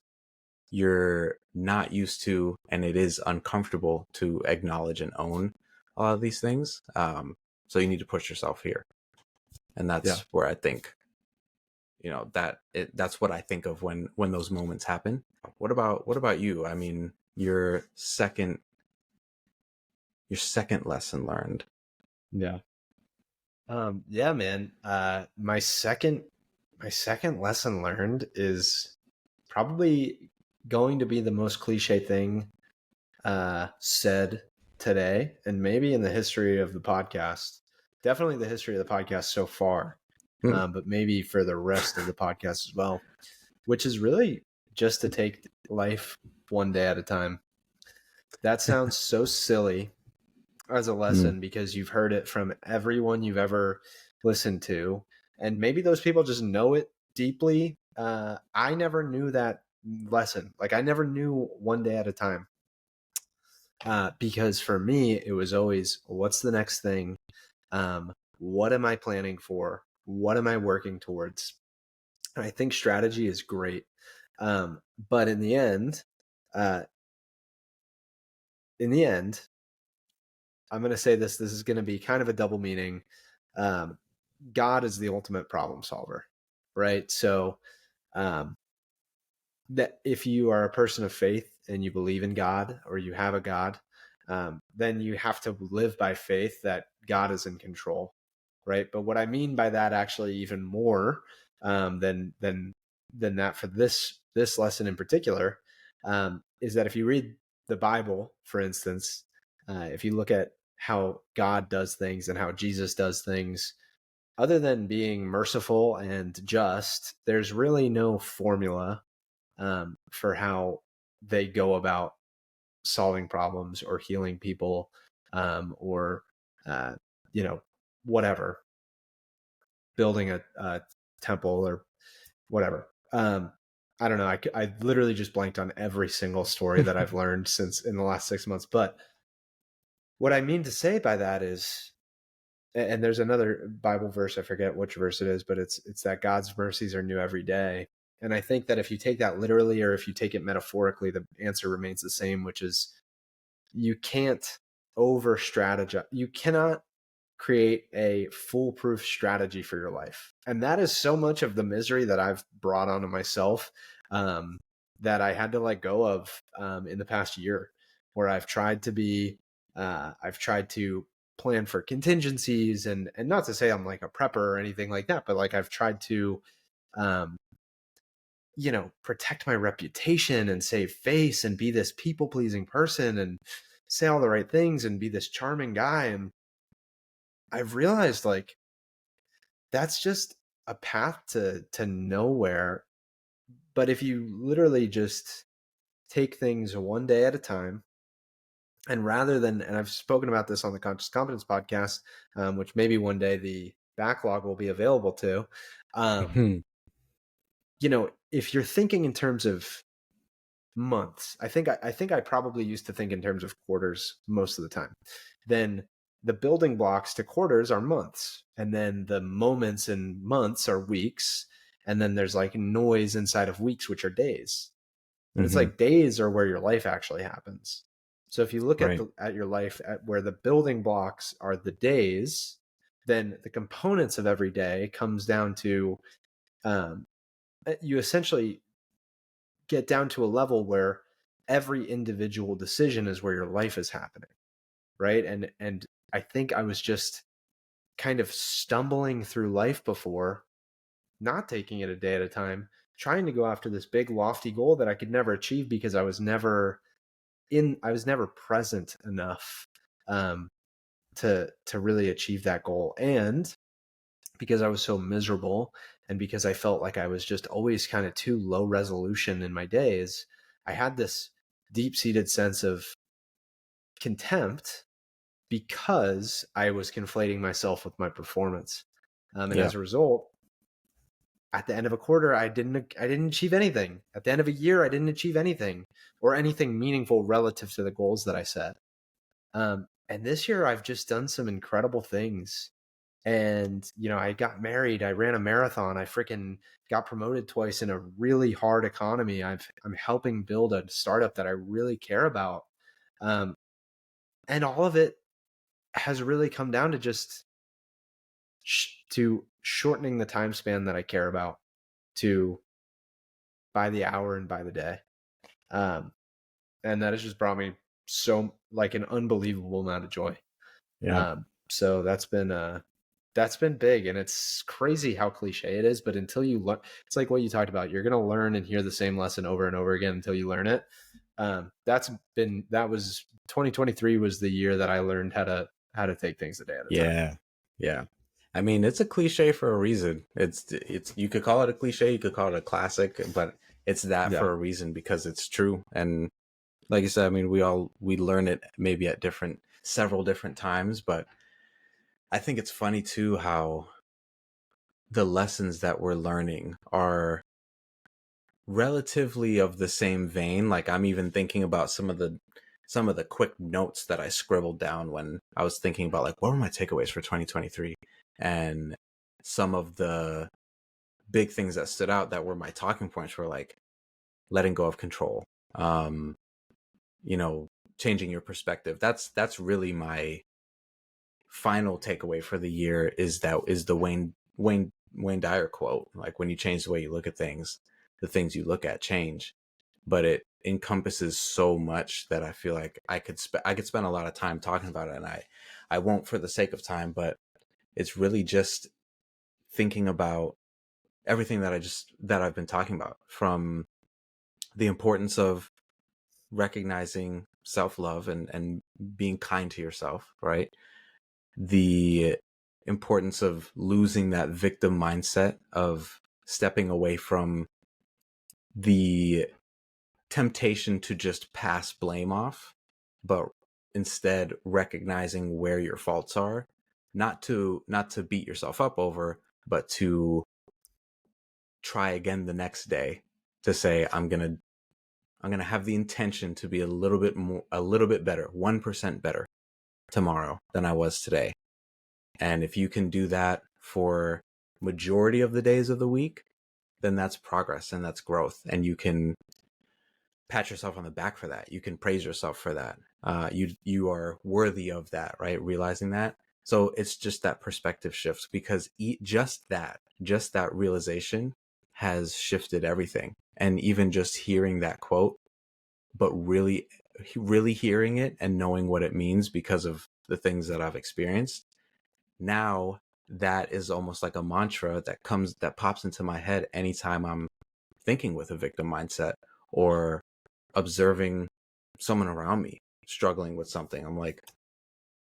You're not used to, and it is uncomfortable to acknowledge and own a lot of these things. So you need to push yourself here. And Yeah. that's where I think, that's what I think of when those moments happen. What about you? I mean, your second lesson learned. Yeah. Yeah, man. My second lesson learned is probably going to be the most cliche thing said today, and maybe in the history of the podcast. Definitely the history of the podcast so far, Hmm. but maybe for the rest of the podcast as well, which is really just to take life one day at a time. That sounds so silly as a Hmm. lesson because you've heard it from everyone you've ever listened to, and maybe those people just know it deeply. I never knew that lesson. Like, I never knew one day at a time, because for me it was always, what's the next thing? What am I planning for? What am I working towards? And I think strategy is great, but uh, in the end, I'm going to say this. This is going to be kind of a double meaning. Um, God is the ultimate problem solver, right? So, um, that if you are a person of faith and you believe in God, or you have a God, then you have to live by faith that God is in control, right? But what I mean by that, actually, even more than that, for this lesson in particular, is that if you read the Bible, for instance, if you look at how God does things and how Jesus does things, other than being merciful and just, there's really no formula for how they go about solving problems or healing people, or uh, whatever, building a temple or whatever. I don't know. I literally just blanked on every single story that I've learned since in the last 6 months. But what I mean to say by that is, and there's another Bible verse, I forget which verse it is, but it's that God's mercies are new every day. And I think that if you take that literally, or if you take it metaphorically, the answer remains the same, which is, you can't over strategize. You cannot create a foolproof strategy for your life. And that is so much of the misery that I've brought onto myself, um, that I had to let go of, in the past year, where I've tried to plan for contingencies, and not to say I'm like a prepper or anything like that, but like, I've tried to, um, protect my reputation and save face and be this people pleasing person and say all the right things and be this charming guy. And I've realized, like, that's just a path to nowhere. But if you literally just take things one day at a time, and rather than, and I've spoken about this on the Conscious Competence podcast, which maybe one day the backlog will be available to, um, if you're thinking in terms of months, I think I probably used to think in terms of quarters most of the time. Then the building blocks to quarters are months, and then the moments in months are weeks, and then there's like noise inside of weeks, which are days. But it's Hmm. like, days are where your life actually happens. So if you look at Right. at your life at where the building blocks are the days, then the components of every day comes down to, um, you essentially get down to a level where every individual decision is where your life is happening, right? And I think I was just kind of stumbling through life before, not taking it a day at a time, trying to go after this big lofty goal that I could never achieve because I was never present enough um, to really achieve that goal. And because I was so miserable, and because I felt like I was just always kind of too low resolution in my days, I had this deep-seated sense of contempt because I was conflating myself with my performance. And Yeah. as a result, at the end of a quarter, I didn't achieve anything. At the end of a year, I didn't achieve anything or anything meaningful relative to the goals that I set. And this year, I've just done some incredible things. And, I got married. I ran a marathon. I freaking got promoted twice in a really hard economy. I'm helping build a startup that I really care about. Um, and all of it has really come down to just to shortening the time span that I care about to by the hour and by the day. Um, and that has just brought me so like an unbelievable amount of joy. Yeah. So that's been big, and it's crazy how cliche it is, but until you learn, it's like what you talked about. You're going to learn and hear the same lesson over and over again until you learn it. That was 2023 was the year that I learned how to take things a day at a time. Yeah. Yeah. I mean, it's a cliche for a reason. It's you could call it a cliche, you could call it a classic, but it's that Yeah. for a reason because it's true. And like you said, I mean, we learn it maybe at several different times, but I think it's funny too how the lessons that we're learning are relatively of the same vein. Like I'm even thinking about some of the quick notes that I scribbled down when I was thinking about like what were my takeaways for 2023, and some of the big things that stood out that were my talking points were like letting go of control, um changing your perspective. That's really my final takeaway for the year, is the Wayne Dyer quote, like when you change the way you look at things, the things you look at change. But it encompasses so much that I feel like I could spend a lot of time talking about it, and I won't for the sake of time, but it's really just thinking about everything that I've been talking about, from the importance of recognizing self-love and being kind to yourself, right? The importance of losing that victim mindset, of stepping away from the temptation to just pass blame off, but instead recognizing where your faults are, not to beat yourself up over, but to try again the next day, to say I'm going to have the intention to be a little bit better, 1% better tomorrow than I was today. And if you can do that for majority of the days of the week, then that's progress and that's growth. And you can pat yourself on the back for that. You can praise yourself for that. You are worthy of that, right? Realizing that. So it's just that perspective shift, because just that realization has shifted everything. And even just hearing that quote, but really, really hearing it and knowing what it means because of the things that I've experienced, now that is almost like a mantra that pops into my head anytime I'm thinking with a victim mindset or observing someone around me struggling with something. I'm like,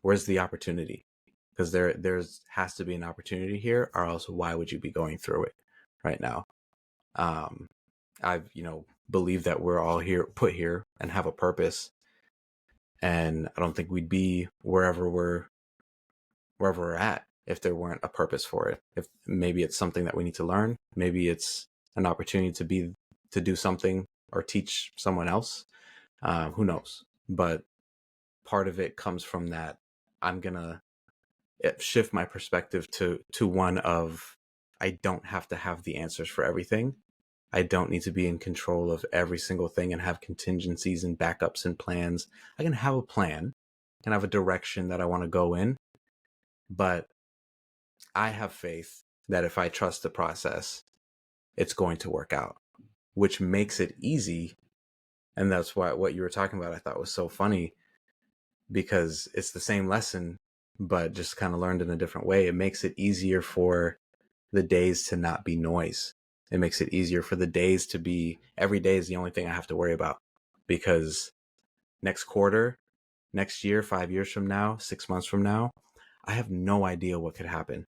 where's the opportunity? Because there's has to be an opportunity here, or else why would you be going through it right now? um I've believe that we're all put here and have a purpose, and I don't think we'd be wherever we're at if there weren't a purpose for it. If maybe it's something that we need to learn, maybe it's an opportunity to do something or teach someone else. Who knows? But part of it comes from that. I'm gonna shift my perspective to one of, I don't have to have the answers for everything. I don't need to be in control of every single thing and have contingencies and backups and plans. I can have a plan and have a direction that I want to go in, but I have faith that if I trust the process, it's going to work out. which makes it easy. And that's why what you were talking about I thought was so funny, because it's the same lesson, but just kind of learned in a different way. It makes it easier for the days to not be noise. It makes it easier for the days to be, every day is the only thing I have to worry about, because next quarter, next year, 5 years from now, 6 months from now, I have no idea what could happen.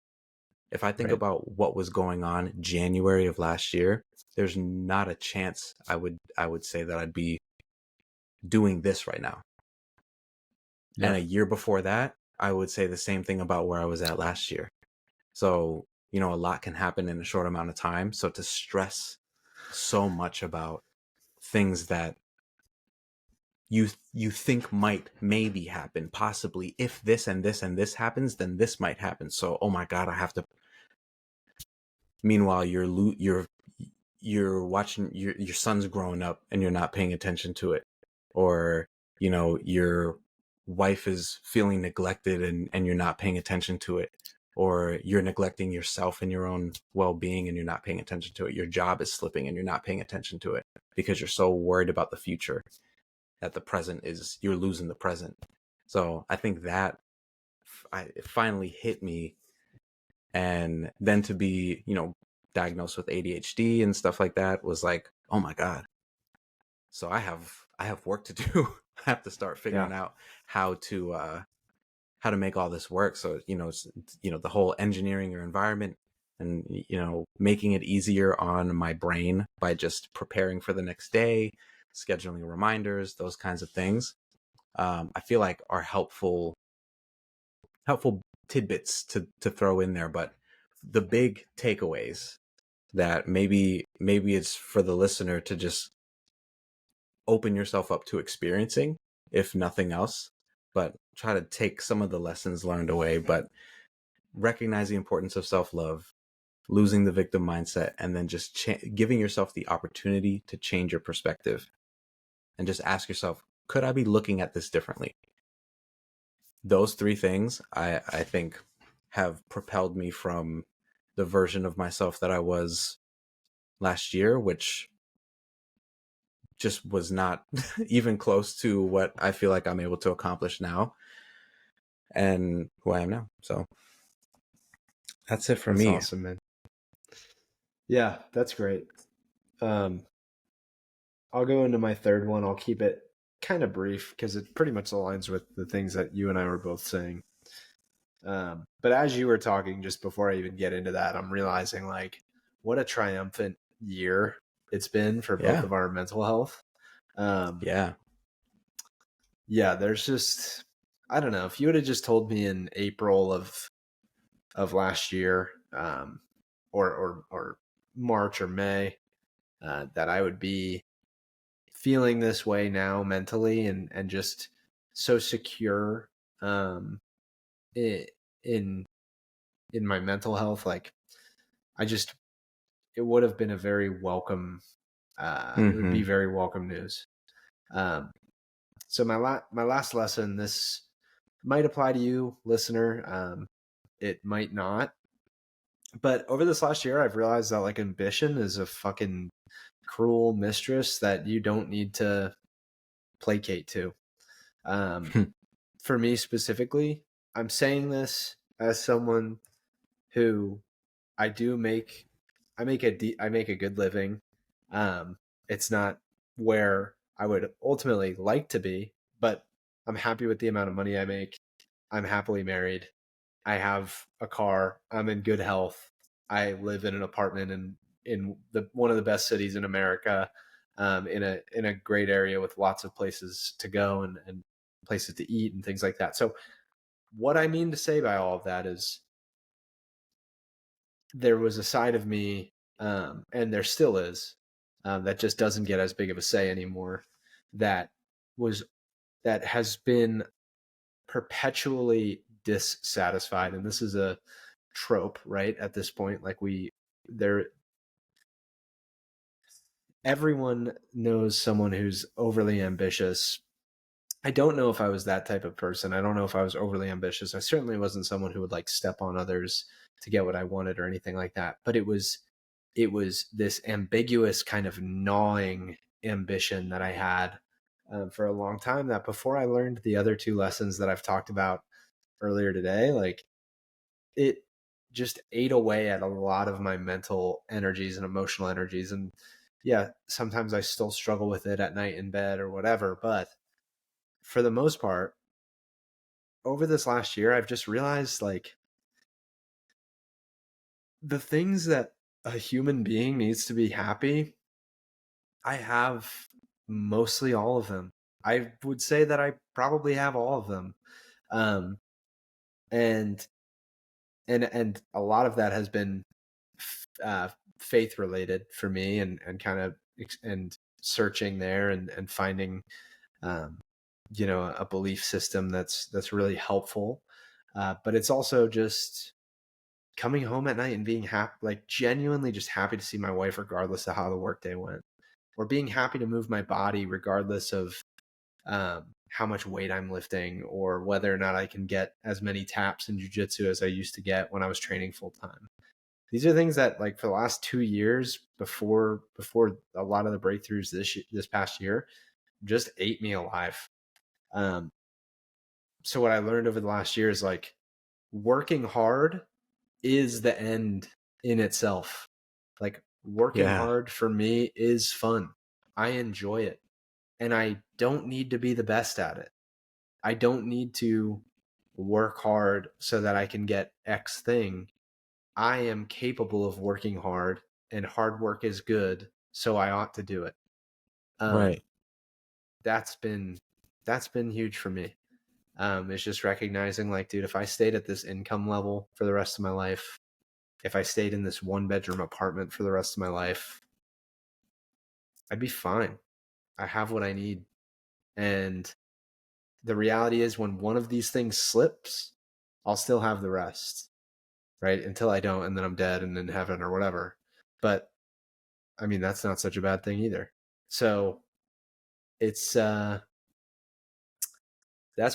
If I think Right. about what was going on January of last year, there's not a chance I would say that I'd be doing this right now. And Yeah. a year before that, I would say the same thing about where I was at last year. So, a lot can happen in a short amount of time. So to stress so much about things that you think might maybe happen, possibly, if this and this and this happens, then this might happen. So, oh my God, I have to. Meanwhile, you're watching your son's growing up and you're not paying attention to it, or your wife is feeling neglected and you're not paying attention to it, or you're neglecting yourself and your own well-being and you're not paying attention to it. Your job is slipping and you're not paying attention to it because you're so worried about the future that you're losing the present. So I think that it finally hit me. And then to be diagnosed with ADHD and stuff like that was like, oh my God. So I have work to do. I have to start Yeah. figuring out how to make all this work. So the whole engineering your environment, and making it easier on my brain by just preparing for the next day, scheduling reminders, those kinds of things. I feel like are helpful tidbits to throw in there. But the big takeaways that maybe it's for the listener to just open yourself up to experiencing, if nothing else, but try to take some of the lessons learned away, but recognize the importance of self-love, losing the victim mindset, and then just giving yourself the opportunity to change your perspective, and just ask yourself, could I be looking at this differently? Those three things I think have propelled me from the version of myself that I was last year, which just was not even close to what I feel like I'm able to accomplish now, and who I am now. So that's it for That's me. awesome, man. Yeah, that's great. I'll go into my third one. I'll keep it kind of brief because it pretty much aligns with the things that you and I were both saying. But as you were talking, just before I even get into that, I'm realizing like what a triumphant year it's been for both Yeah. of our mental health. Yeah. Yeah, there's just, I don't know, if you would have just told me in April of last year, or March or May, that I would be feeling this way now mentally and just so secure in in my mental health, like I just, it would have been a very welcome, it would be Mm-hmm. very welcome news. Um, so my last lesson, this might apply to you, listener. It might not. But over this last year, I've realized that like ambition is a fucking cruel mistress that you don't need to placate to. For me specifically, I'm saying this as someone who I do make, I make a good living. It's not where I would ultimately like to be, but I'm happy with the amount of money I make. I'm happily married. I have a car. I'm in good health. I live in an apartment in the one of the best cities in America, in a great area with lots of places to go and places to eat and things like that. So what I mean to say by all of that is there was a side of me, and there still is, that just doesn't get as big of a say anymore. That was that has been perpetually dissatisfied, and this is a trope, right? At this point, like there, everyone knows someone who's overly ambitious. I don't know if I was that type of person. I don't know if I was overly ambitious. I certainly wasn't someone who would like step on others to get what I wanted or anything like that. But it was it was this ambiguous kind of gnawing ambition that I had for a long time, that before I learned the other two lessons that I've talked about earlier today, like it just ate away at a lot of my mental energies and emotional energies. And yeah, sometimes I still struggle with it at night in bed or whatever. But for the most part, over this last year, I've just realized like the things that a human being needs to be happy, I have mostly all of them. I would say that I probably have all of them. Um, and and a lot of that has been uh, faith related for me, and kind of and searching there, and finding um, a belief system that's really helpful. But it's also just coming home at night and being happy, like genuinely just happy to see my wife regardless of how the workday went, or being happy to move my body regardless of how much weight I'm lifting, or whether or not I can get as many taps in jiu-jitsu as I used to get when I was training full time. These are things that, like, for the last 2 years before a lot of the breakthroughs this past year, just ate me alive. So what I learned over the last year is like working hard is the end in itself. Like working Yeah. hard for me is fun. I enjoy it. And I don't need to be the best at it. I don't need to work hard so that I can get X thing. I am capable of working hard, and hard work is good, so I ought to do it. Right. That's been huge for me. It's just recognizing, like, dude, if I stayed at this income level for the rest of my life, if I stayed in this 1-bedroom apartment for the rest of my life, I'd be fine. I have what I need. And the reality is, when one of these things slips, I'll still have the rest, right? Until I don't, and then I'm dead and in heaven or whatever. But I mean, that's not such a bad thing either. So it's that's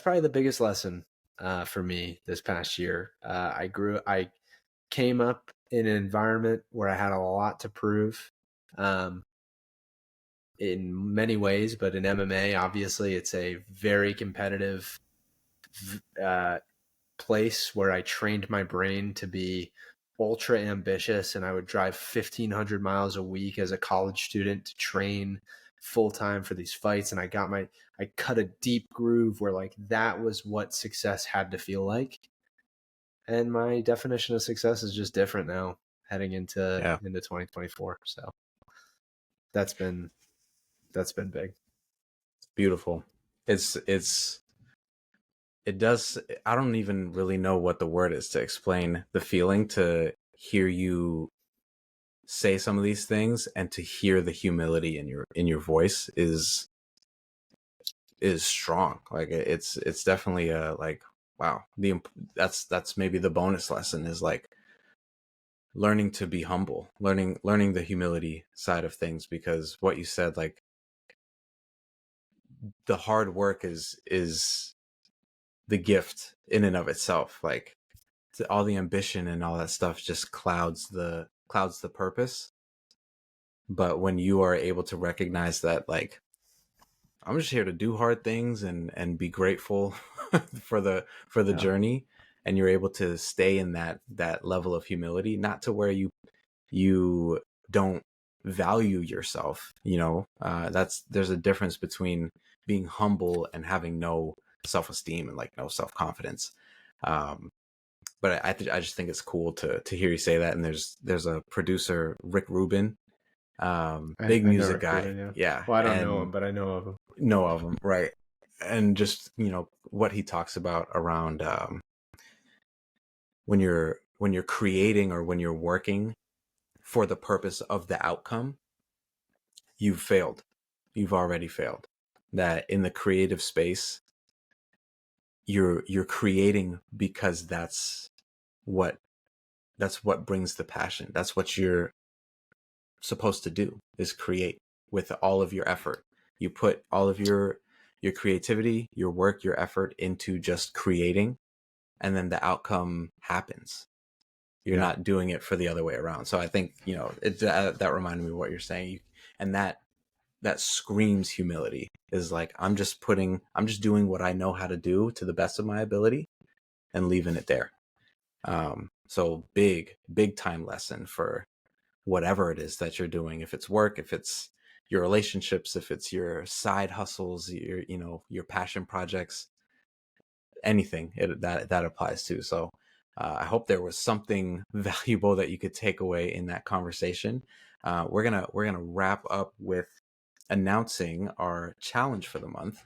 probably the biggest lesson for me this past year. I came up in an environment where I had a lot to prove, in many ways, but in MMA, obviously, it's a very competitive place where I trained my brain to be ultra ambitious, and I would drive 1,500 miles a week as a college student to train full time for these fights. And I cut a deep groove where, like, that was what success had to feel like. And my definition of success is just different now, heading into 2024. So that's been big. Beautiful. It does. I don't even really know what the word is to explain the feeling to hear you say some of these things, and to hear the humility in your voice is strong. Like it's definitely a, like, wow. That's maybe the bonus lesson, is like learning to be humble, learning the humility side of things, because what you said, like, the hard work is the gift in and of itself. Like, all the ambition and all that stuff just clouds the purpose. But when you are able to recognize that, like, I'm just here to do hard things and be grateful for the journey, and you're able to stay in that level of humility, not to where you don't value yourself, there's a difference between being humble and having no self-esteem and, like, no self-confidence. But I just think it's cool to hear you say that. And there's a producer, Rick Rubin, big music guy. Rubin, yeah. Well, I don't know him, but I know of him. Right. And just, what he talks about around when you're creating, or when you're working for the purpose of the outcome, you've failed. You've already failed. That in the creative space, you're creating because that's what brings the passion. That's what you're supposed to do, is create with all of your effort. You put all of your creativity, your work, your effort into just creating, and then the outcome happens. You're not doing it for the other way around. So I think, that reminded me of what you're saying. And that screams humility, is like, I'm just doing what I know how to do to the best of my ability and leaving it there. So big time lesson for whatever it is that you're doing. If it's work, if it's your relationships, if it's your side hustles, your passion projects, anything that applies to. So I hope there was something valuable that you could take away in that conversation. We're gonna wrap up with announcing our challenge for the month,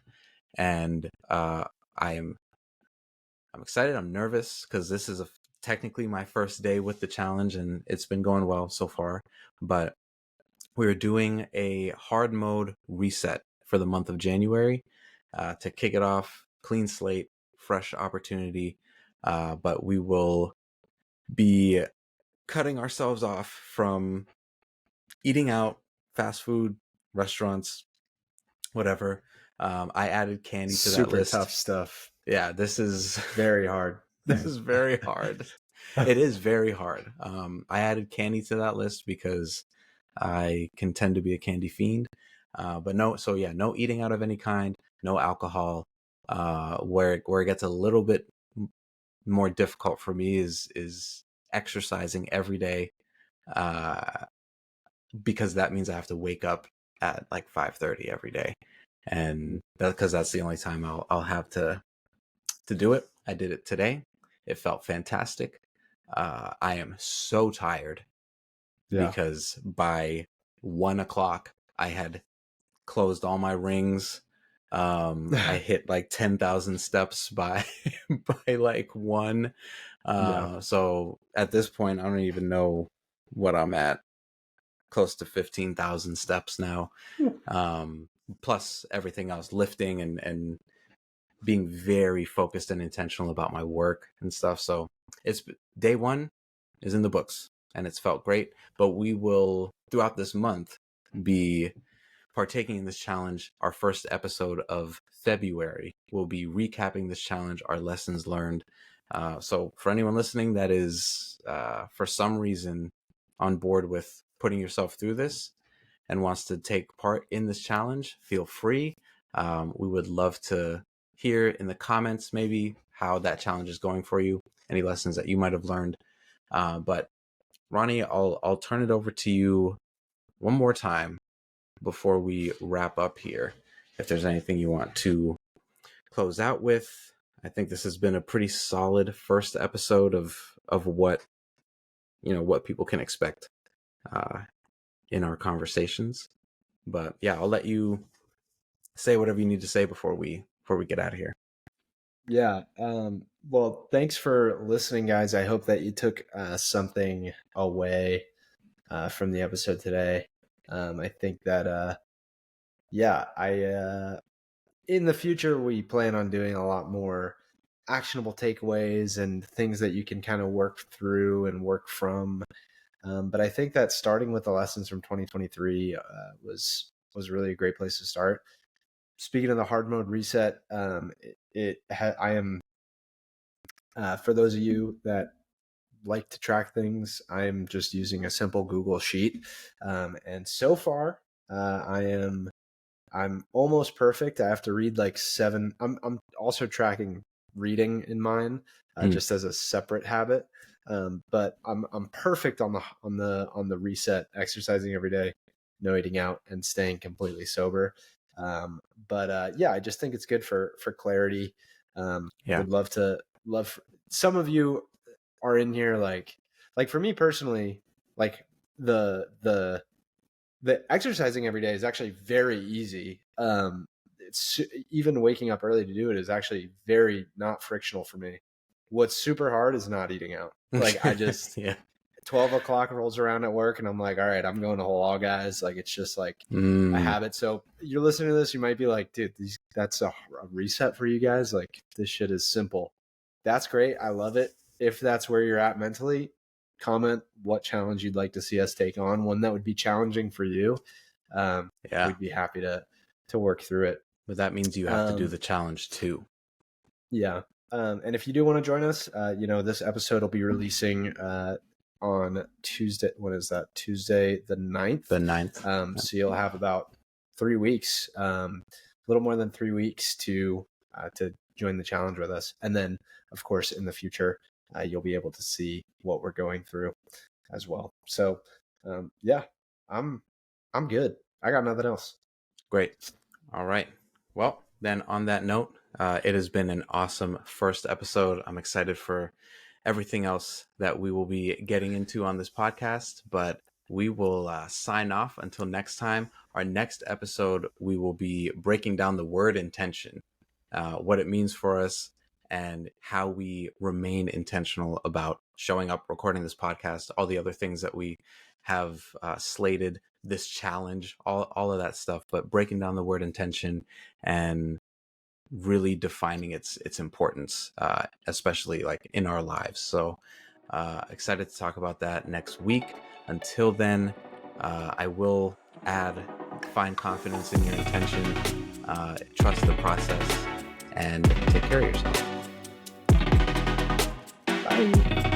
and I'm excited. I'm nervous because this is technically my first day with the challenge, and it's been going well so far. But we're doing a hard mode reset for the month of January to kick it off, clean slate, fresh opportunity. But we will be cutting ourselves off from eating out, fast food, restaurants, whatever. I added candy to that list. Super tough stuff. Yeah, this is very hard. This is very hard. It is very hard. I added candy to that list because I can tend to be a candy fiend. But no eating out of any kind, no alcohol. Where it gets a little bit more difficult for me is exercising every day, because that means I have to wake up at like 5:30 every day, and because that's the only time I'll have to do it. I did it today. It felt fantastic. I am so tired because by 1:00 I had closed all my rings. I hit like 10,000 steps by by like 1. So at this point, I don't even know what I'm at. Close to 15,000 steps now. Plus everything else, lifting and being very focused and intentional about my work and stuff. So it's day 1 is in the books and it's felt great, but we will throughout this month be partaking in this challenge. Our first episode of February will be recapping this challenge, our lessons learned. So for anyone listening that is for some reason on board with putting yourself through this and wants to take part in this challenge, feel free. We would love to hear in the comments maybe how that challenge is going for you, any lessons that you might have learned. But Ronnie, I'll turn it over to you one more time before we wrap up here. If there's anything you want to close out with, I think this has been a pretty solid first episode of what people can expect in our conversations. But yeah, I'll let you say whatever you need to say before we get out of here. Yeah. Well, thanks for listening, guys. I hope that you took something away from the episode today. I think that, in the future, we plan on doing a lot more actionable takeaways and things that you can kind of work through and work from. But I think that starting with the lessons from 2023 was really a great place to start. Speaking of the hard mode reset, I am, for those of you that like to track things, I'm just using a simple Google Sheet. And so far, I'm almost perfect. I have to read like 7. I'm also tracking reading in mine, just as a separate habit. But I'm perfect on the reset, exercising every day, no eating out, and staying completely sober. I just think it's good for clarity. Would love some of you are in here like for me personally, like the exercising every day is actually very easy. It's even waking up early to do it is actually very not frictional for me. What's super hard is not eating out. Like I just 12 o'clock rolls around at work and I'm like, all right, I'm going to Halal Guys. Like it's just like a habit. So you're listening to this, you might be like, dude, that's a reset for you guys. Like this shit is simple. That's great. I love it. If that's where you're at mentally, comment what challenge you'd like to see us take on, one that would be challenging for you. We'd be happy to work through it. But that means you have to do the challenge too. Yeah. And if you do want to join us, this episode will be releasing on Tuesday. What is that? Tuesday the 9th. The 9th. So you'll have about 3 weeks, a little more than 3 weeks to join the challenge with us. And then, of course, in the future, you'll be able to see what we're going through as well. So, yeah, I'm good. I got nothing else. Great. All right. Well, then on that note, it has been an awesome first episode. I'm excited for everything else that we will be getting into on this podcast, but we will sign off until next time. Our next episode, we will be breaking down the word intention, what it means for us, and how we remain intentional about showing up, recording this podcast, all the other things that we have slated, this challenge, all of that stuff, but breaking down the word intention and really defining its importance, especially like in our lives. So excited to talk about that next week. Until then, I will find confidence in your intention, trust the process, and take care of yourself. Bye.